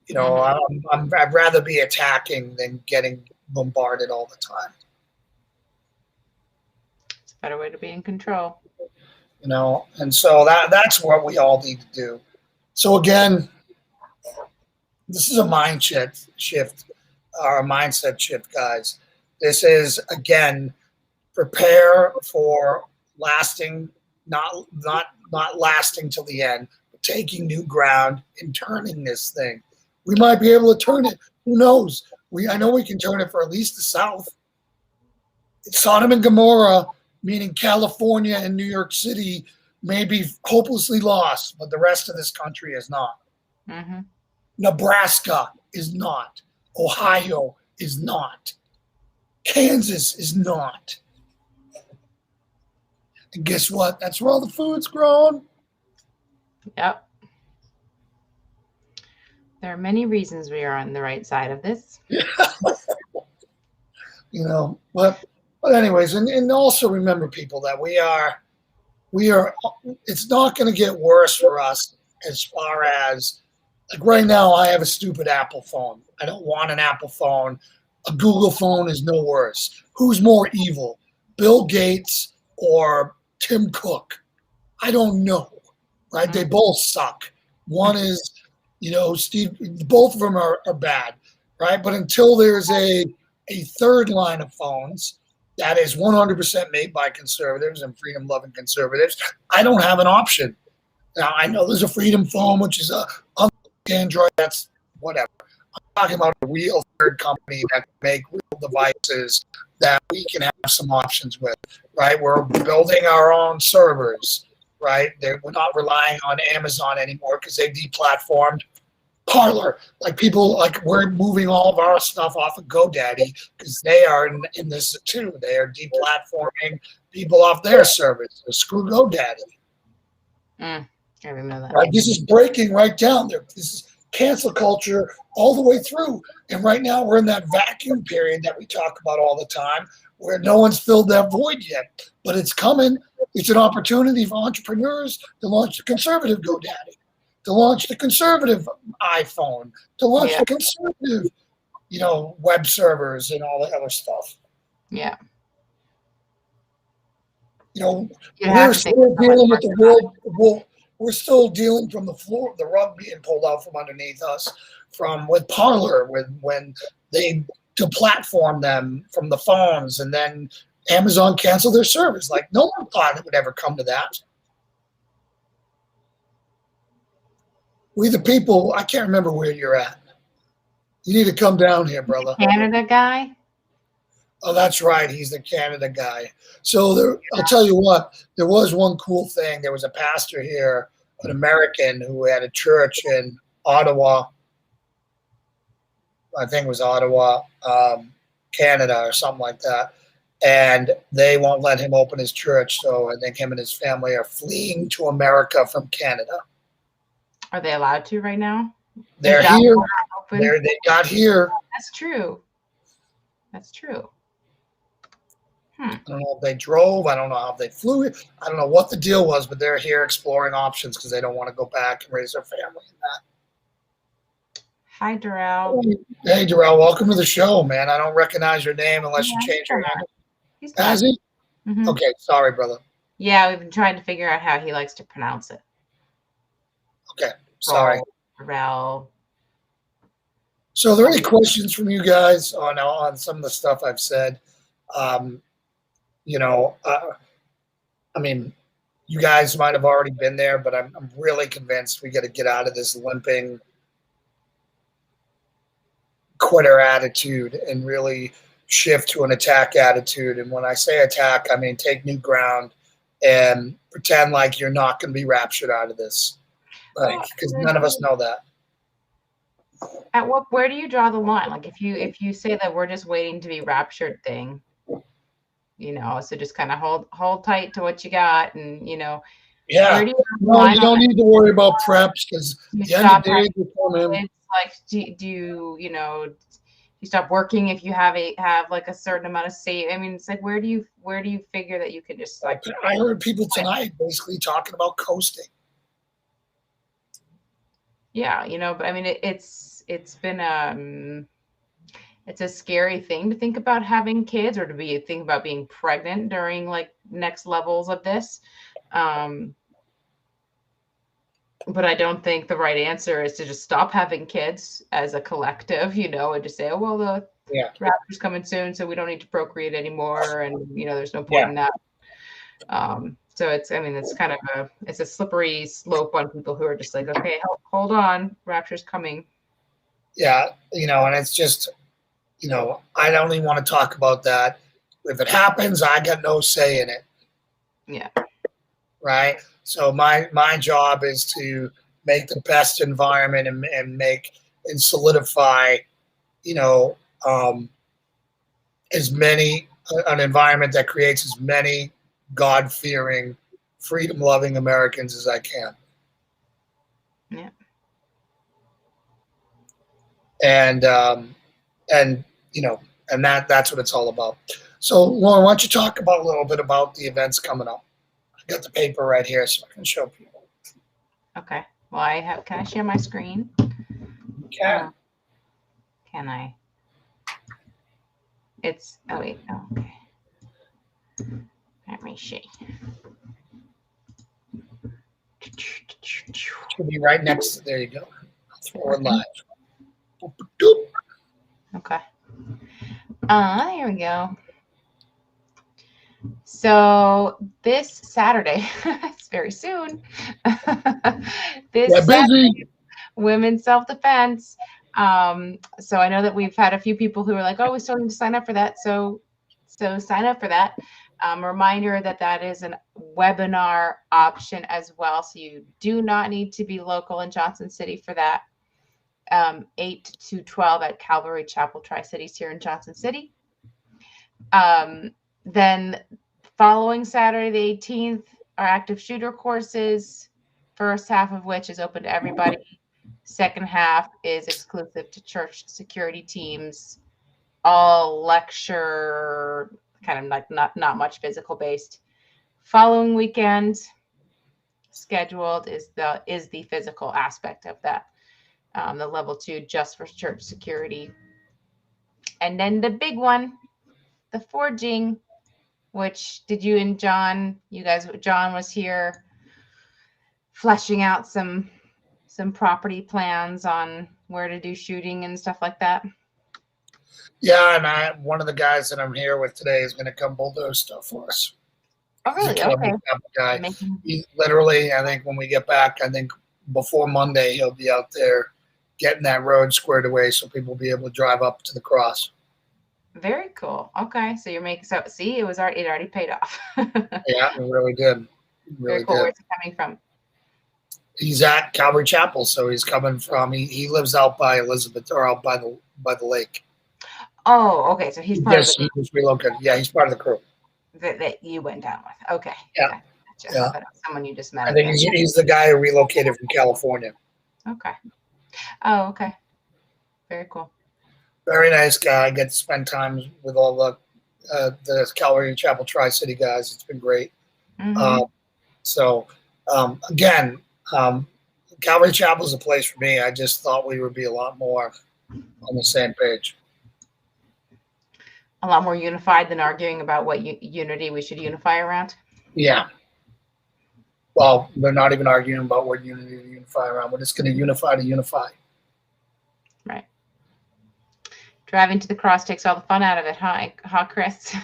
You know, I'd rather be attacking than getting bombarded all the time. It's a better way to be in control. You know, and so that's what we all need to do. So again, this is a mindset shift, guys. This is, again, prepare for lasting, not lasting till the end, but taking new ground and turning this thing. We might be able to turn it. Who knows? I know we can turn it for at least the South. It's Sodom and Gomorrah, meaning California and New York City, may be hopelessly lost, but the rest of this country is not. Mm-hmm. Nebraska is not. Ohio is not. Kansas is not. And guess what? That's where all the food's grown. Yep. There are many reasons we are on the right side of this. You know, but anyways, and also remember, people, that we are. It's not going to get worse for us as far as, like, right now. I have a stupid Apple phone. I don't want an Apple phone. A Google phone is no worse. Who's more evil, Bill Gates or Tim Cook? I don't know. Right? They both suck. One is, you know, Steve. Both of them are bad. Right? But until there's a third line of phones that is 100% made by conservatives and freedom-loving conservatives, I don't have an option. Now, I know there's a Freedom phone, which is a Android. That's whatever. I'm talking about a real third company that can make real devices that we can have some options with, right? We're building our own servers, right? We're not relying on Amazon anymore because they deplatformed Parler. Like, people, like, we're moving all of our stuff off of GoDaddy because they are in this too. They are deplatforming people off their service. So screw GoDaddy. I remember that. Right? This is breaking right down there. This is cancel culture all the way through. And right now we're in that vacuum period that we talk about all the time, where no one's filled that void yet. But it's coming. It's an opportunity for entrepreneurs to launch the conservative GoDaddy, to launch the conservative iPhone, to launch the conservative, you know, web servers and all the other stuff. Yeah. You know, we're still dealing with the world. We're still dealing from the floor, the rug being pulled out from underneath us, with Parler, when they deplatformed them from the phones, and then Amazon canceled their service. Like, no one thought it would ever come to that. We the people, I can't remember where you're at. You need to come down here, brother. Canada guy? Oh, that's right. He's the Canada guy. So I'll tell you what, there was one cool thing. There was a pastor here, an American, who had a church in Ottawa. I think it was Ottawa, Canada, or something like that. And they won't let him open his church. So I think him and his family are fleeing to America from Canada. Are they allowed to right now? They're here. They got here. That's true. That's true. I don't know if they drove. I don't know how they flew. I don't know what the deal was, but they're here exploring options because they don't want to go back and raise their family and that. Hi, Darrell. Hey, Darrell. Welcome to the show, man. I don't recognize your name unless you change your name. He's Has fine. he? Mhm. Okay, sorry, brother. Yeah, we've been trying to figure out how he likes to pronounce it. Okay, sorry. Roll, Rel. So, are there any questions from you guys on some of the stuff I've said? Um, you know, I mean, you guys might have already been there, but I'm really convinced we got to get out of this limping quitter attitude and really shift to an attack attitude. And when I say attack, I mean take new ground and pretend like you're not going to be raptured out of this, like, Well, because none of us know that. where do you draw the line? Like if you say that we're just waiting to be raptured thing, so just kind of hold tight to what you got, and Yeah. where do you draw the No, line you on don't that? need to worry about preps because Do you the end of stop the having day will come in. kids? Like do you stop working if you have like a certain amount of save? I mean, it's like where do you figure that you can just like I heard people tonight basically talking about coasting. yeah, but I mean it's been it's a scary thing to think about having kids or to be think about being pregnant during like next levels of this. But I don't think the right answer is to just stop having kids as a collective, and just say, oh, well, the Yeah. rapture's coming soon, so we don't need to procreate anymore. And, there's no point Yeah. in that. So it's kind of it's a slippery slope on people who are just like, okay, hold on, rapture's coming. Yeah. And it's just, I don't even want to talk about that. If it happens, I got no say in it. Yeah. Right. So my job is to make the best environment and make and solidify, you know, um, as many an environment that creates as many God fearing, freedom loving Americans as I can. Yeah. And and and that's what it's all about. So Lauren, why don't you talk about a little bit about the events coming up? I got the paper right here so I can show people. Okay. Well, can I share my screen? You can. Can I? Oh wait, okay. Let me see. Should be right next to, there you go. Throw it live. Okay. Here we go. So this Saturday, it's very soon. Saturday, Women's Self-Defense. So I know that we've had a few people who are like, oh, we still need to sign up for that. So sign up for that. Reminder that is a webinar option as well. So you do not need to be local in Johnson City for that. 8 to 12 at Calvary Chapel Tri-Cities here in Johnson City. Then following Saturday, the 18th, our active shooter courses, first half of which is open to everybody. Second half is exclusive to church security teams, all lecture, kind of like not much physical based. Following weekend scheduled is the physical aspect of that. The level 2 just for church security. And then the big one, the forging, which John was here fleshing out some property plans on where to do shooting and stuff like that. Yeah, and one of the guys that I'm here with today is going to come bulldoze stuff for us. Oh, really? Okay. Guy. He literally, I think when we get back, I think before Monday, he'll be out there getting that road squared away so people will be able to drive up to the cross. Very cool. Okay, so you're making see, it already paid off. Yeah, it really did. Very cool. Where's he coming from? He's at Calvary Chapel, so he's coming from. He lives out by Elizabeth, or out by the lake. Oh, okay. So he's part of the He was relocated. Yeah, he's part of the crew that you went down with. Okay. Yeah. Gotcha. Yeah. But someone you just met. I think he's the guy who relocated from California. Okay. Oh, okay. Very cool. Very nice guy. I get to spend time with all the Calvary Chapel Tri-City guys. It's been great. Mm-hmm. Again, Calvary Chapel is a place for me. I just thought we would be a lot more on the same page. A lot more unified than arguing about what unity we should unify around. Yeah. Well, we're not even arguing about what unity to unify around. We're just going to unify. Right. Driving to the cross takes all the fun out of it, huh, Chris?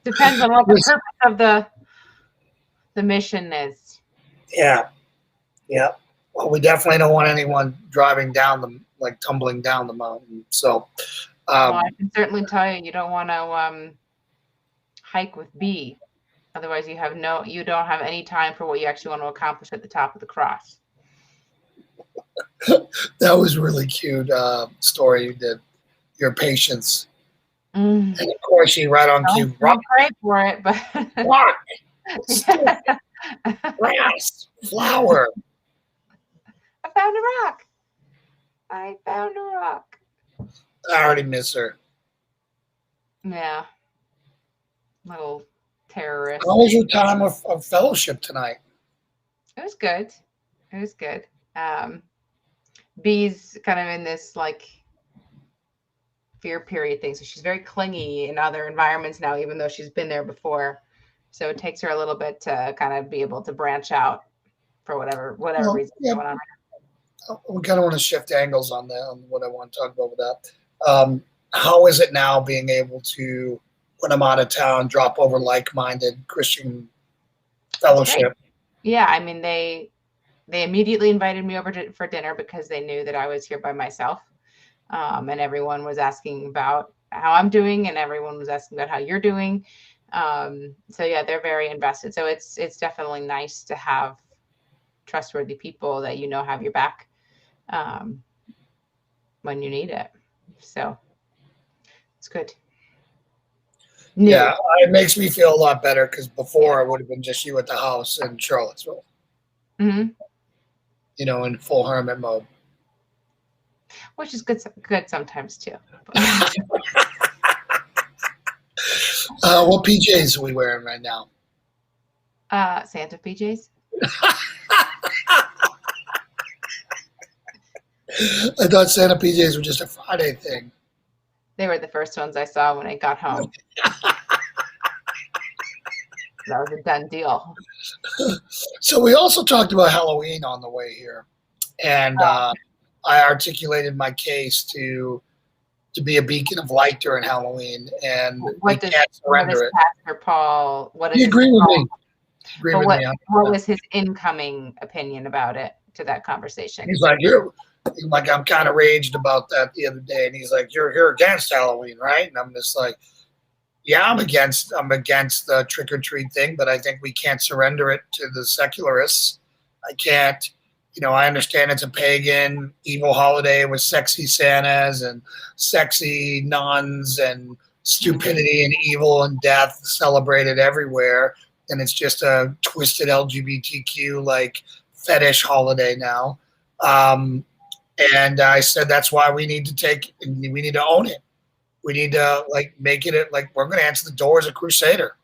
Depends on what the purpose of the mission is. Yeah. Yeah. Well, we definitely don't want anyone driving down tumbling down the mountain. So, well, I can certainly tell you don't want to hike with B. Otherwise, you don't have any time for what you actually want to accomplish at the top of the cross. That was really cute story you did. Your patience. And of course, you right on cue. Don't pray for it, but rock, grass, flower. I found a rock. I already miss her. Yeah. Little terrorist. How was your time of fellowship tonight? It was good. B's kind of in this fear period thing. So she's very clingy in other environments now, even though she's been there before. So it takes her a little bit to kind of be able to branch out for whatever reason going on right now. We kind of want to shift angles on that, on what I want to talk about with that. How is it now being able to, when I'm out of town, drop over like-minded Christian fellowship? Yeah, I mean, they immediately invited me over for dinner because they knew that I was here by myself. And everyone was asking about how I'm doing, and everyone was asking about how you're doing. So yeah, they're very invested. So it's definitely nice to have trustworthy people that have your back when you need it. So it's good. Yeah, it makes me feel a lot better because before it would have been just you at the house in Charlottesville. Mm-hmm. In full hermit mode. Which is good sometimes too. What PJs are we wearing right now? Santa PJs. I thought Santa PJs were just a Friday thing. They were the first ones I saw when I got home. That was a done deal. So we also talked about Halloween on the way here. And I articulated my case to be a beacon of light during Halloween, and we can't surrender it. Pastor Paul, what he agreed with me. What was his incoming opinion about it to that conversation? He's like, I'm kind of raged about that the other day, and he's like, you're against Halloween, right? And I'm just like, yeah, I'm against the trick or treat thing, but I think we can't surrender it to the secularists. I can't. I understand it's a pagan, evil holiday with sexy Santas and sexy nuns and stupidity and evil and death celebrated everywhere. And it's just a twisted LGBTQ fetish holiday now. And I said that's why we need to own it. We need to make it we're going to answer the door as a Crusader.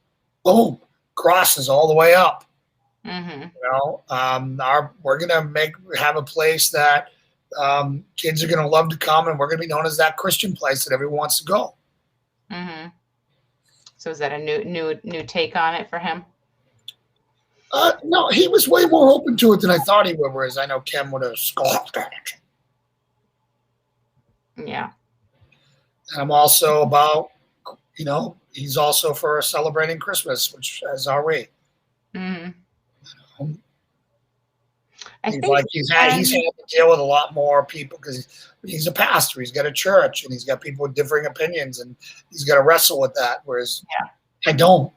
Boom, crosses all the way up. Mm-hmm. We're gonna have a place that kids are gonna love to come, and we're gonna be known as that Christian place that everyone wants to go. Mm-hmm. So is that a new take on it for him? No, he was way more open to it than I thought he would. Whereas I know Ken would have scoffed at it. Yeah. And I'm also about, he's also for celebrating Christmas, which as are we. Mm-hmm. He's had to deal with a lot more people because he's a pastor. He's got a church, and he's got people with differing opinions, and he's got to wrestle with that. Whereas I don't.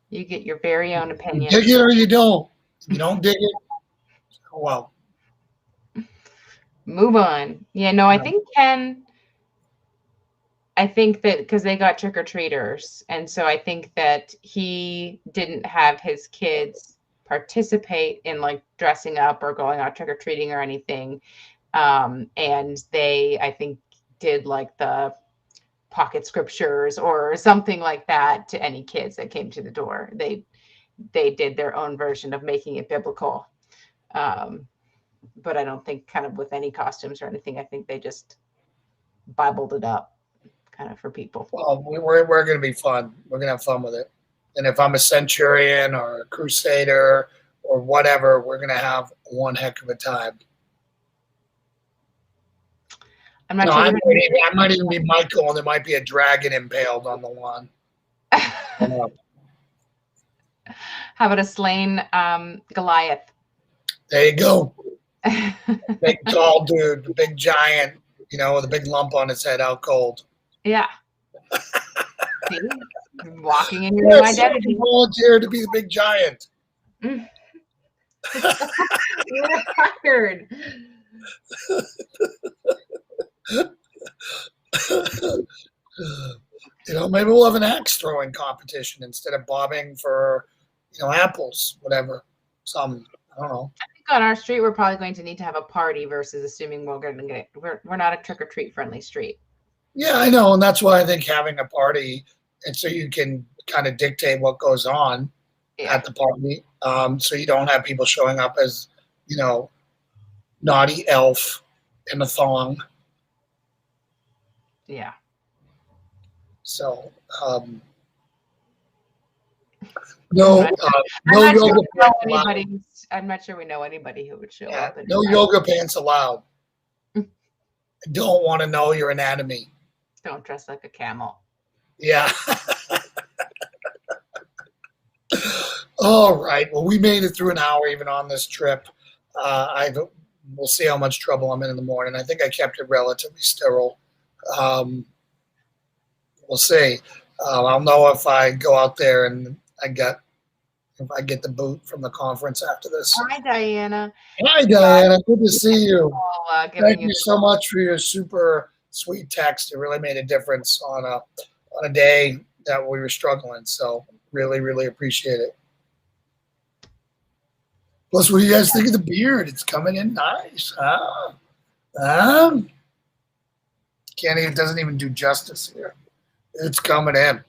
You get your very own opinion. You dig it or you don't. If you don't dig it, well. Move on. Yeah, no, I think Ken. I think that because they got trick-or-treaters, and so I think that he didn't have his kids participate in dressing up or going out trick-or-treating or anything. And they, I think, did the pocket scriptures or something like that to any kids that came to the door. They did their own version of making it biblical. But I don't think kind of with any costumes or anything. I think they just Bibled it up kind of for people. Well, we're going to be fun. We're going to have fun with it. And if I'm a centurion or a crusader or whatever, we're going to have one heck of a time. I'm not No, sure. I might even be Michael, and there might be a dragon impaled on the lawn. How about a slain Goliath? There you go. Big tall dude, the big giant, with a big lump on his head, out cold. Yeah. See? Walking in your new identity. Volunteer to be the big giant. You're hired. Maybe we'll have an axe throwing competition instead of bobbing for, apples, whatever. Some, I don't know. I think on our street, we're probably going to need to have a party versus assuming we're not a trick or treat friendly street. Yeah, I know. And that's why I think having a party, and so you can kind of dictate what goes on at the party. So you don't have people showing up as, naughty elf in a thong. Yeah. So, no yoga pants allowed. I'm not sure we know anybody who would show up. No yoga pants allowed. I don't want to know your anatomy. Don't dress like a camel. Yeah. All right. Well, we made it through an hour even on this trip. We'll see how much trouble I'm in the morning. I think I kept it relatively sterile. We'll see. I'll know if I go out there and if I get the boot from the conference after this. Hi, Diana. Hi, Diana. Good to see you. Thank you so much for your super sweet text. It really made a difference on a day that we were struggling. So really, really appreciate it. Plus, what do you guys think of the beard? It's coming in nice, huh? It doesn't even do justice here. It's coming in.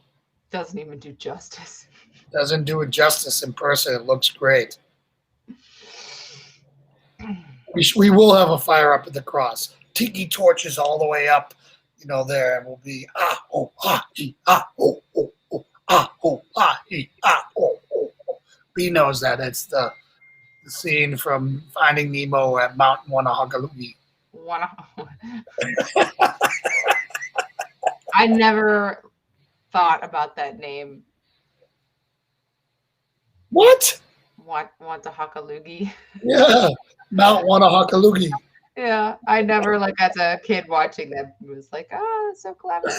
Doesn't even do justice. Doesn't do it justice in person. It looks great. We will have a fire up at the cross. Tiki torches all the way up, there, and we'll be B knows that. It's the scene from Finding Nemo at Mount Wanahakalugi. I never thought about that name. What? Wanahakalugi. Yeah, Mount Wanahakalugi. Yeah, I never, as a kid watching that, was like, that's so clever.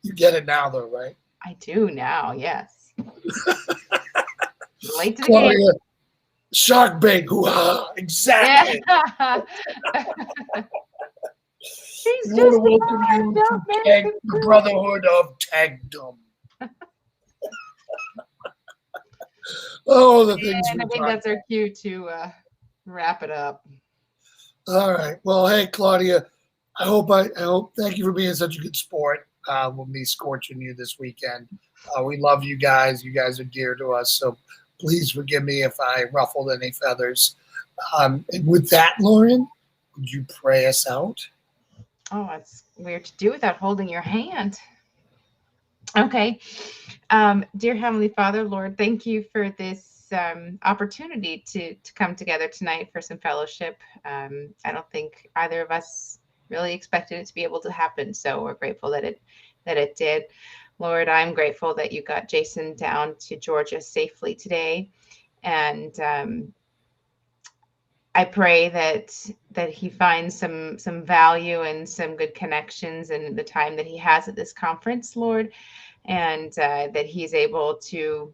You get it now, though, right? I do now, yes. Late to the Claudia, game. Shark bait, exactly. Yeah. He's We just want to welcome you to the Brotherhood of Tagdom. Oh, the things. And I think that's our cue to wrap it up. All right. Well, hey, Claudia, I hope. Thank you for being such a good sport with me scorching you this weekend. We love you guys. You guys are dear to us. So please forgive me if I ruffled any feathers. And with that, Lauren, would you pray us out? Oh, it's weird to do without holding your hand. Okay. Dear Heavenly Father, Lord, thank you for this opportunity to come together tonight for some fellowship. I don't think either of us really expected it to be able to happen. So we're grateful that it did. Lord, I'm grateful that you got Jason down to Georgia safely today. And I pray that he finds some value and some good connections in the time that he has at this conference, Lord, and that he's able to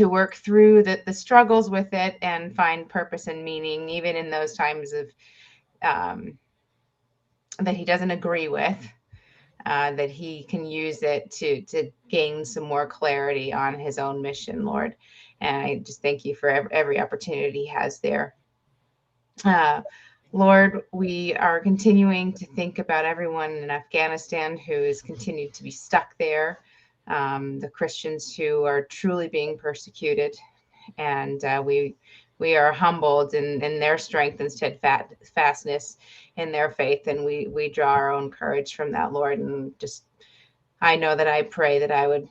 work through the struggles with it and find purpose and meaning, even in those times of that he doesn't agree with, that he can use it to gain some more clarity on his own mission, Lord. And I just thank you for every opportunity he has there. Lord, we are continuing to think about everyone in Afghanistan who is continued to be stuck there, the Christians who are truly being persecuted. And we we are humbled in their strength and steadfastness in their faith. And we draw our own courage from that, Lord. And just, I know that I pray that I would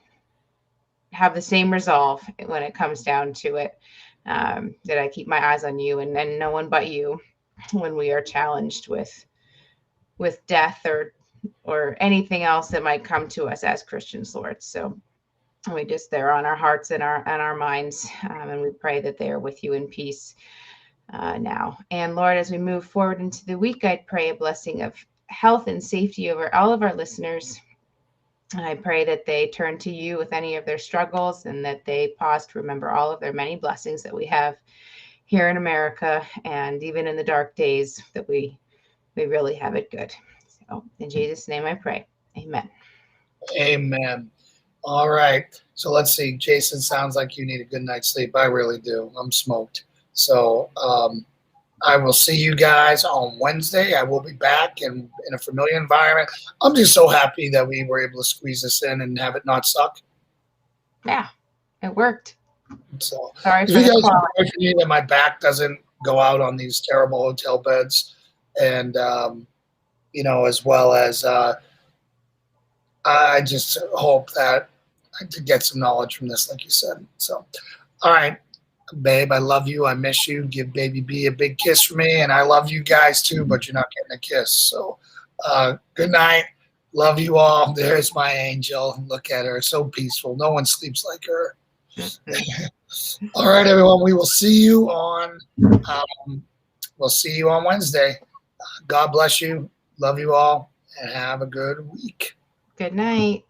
have the same resolve when it comes down to it, that I keep my eyes on you and no one but you when we are challenged with death or anything else that might come to us as Christians, Lord. So they're on our hearts and our minds, and we pray that they are with you in peace now. And Lord, as we move forward into the week, I pray a blessing of health and safety over all of our listeners. I pray that they turn to you with any of their struggles, and that they pause to remember all of their many blessings that we have here in America, and even in the dark days that we really have it good. So in Jesus' name I pray. Amen. Amen. All right. So let's see. Jason, sounds like you need a good night's sleep. I really do. I'm smoked. So I will see you guys on Wednesday. I will be back in a familiar environment. I'm just so happy that we were able to squeeze this in and have it not suck. Yeah, it worked. So sorry if you guys pray for me that my back doesn't go out on these terrible hotel beds, and as well as I just hope that I could get some knowledge from this, like you said. So, all right, babe, I love you. I miss you. Give baby B a big kiss for me, and I love you guys too, but you're not getting a kiss. So, good night. Love you all. There's my angel. Look at her, so peaceful. No one sleeps like her. All right, everyone. We will see you on. We'll see you on Wednesday. God bless you. Love you all, and have a good week. Good night.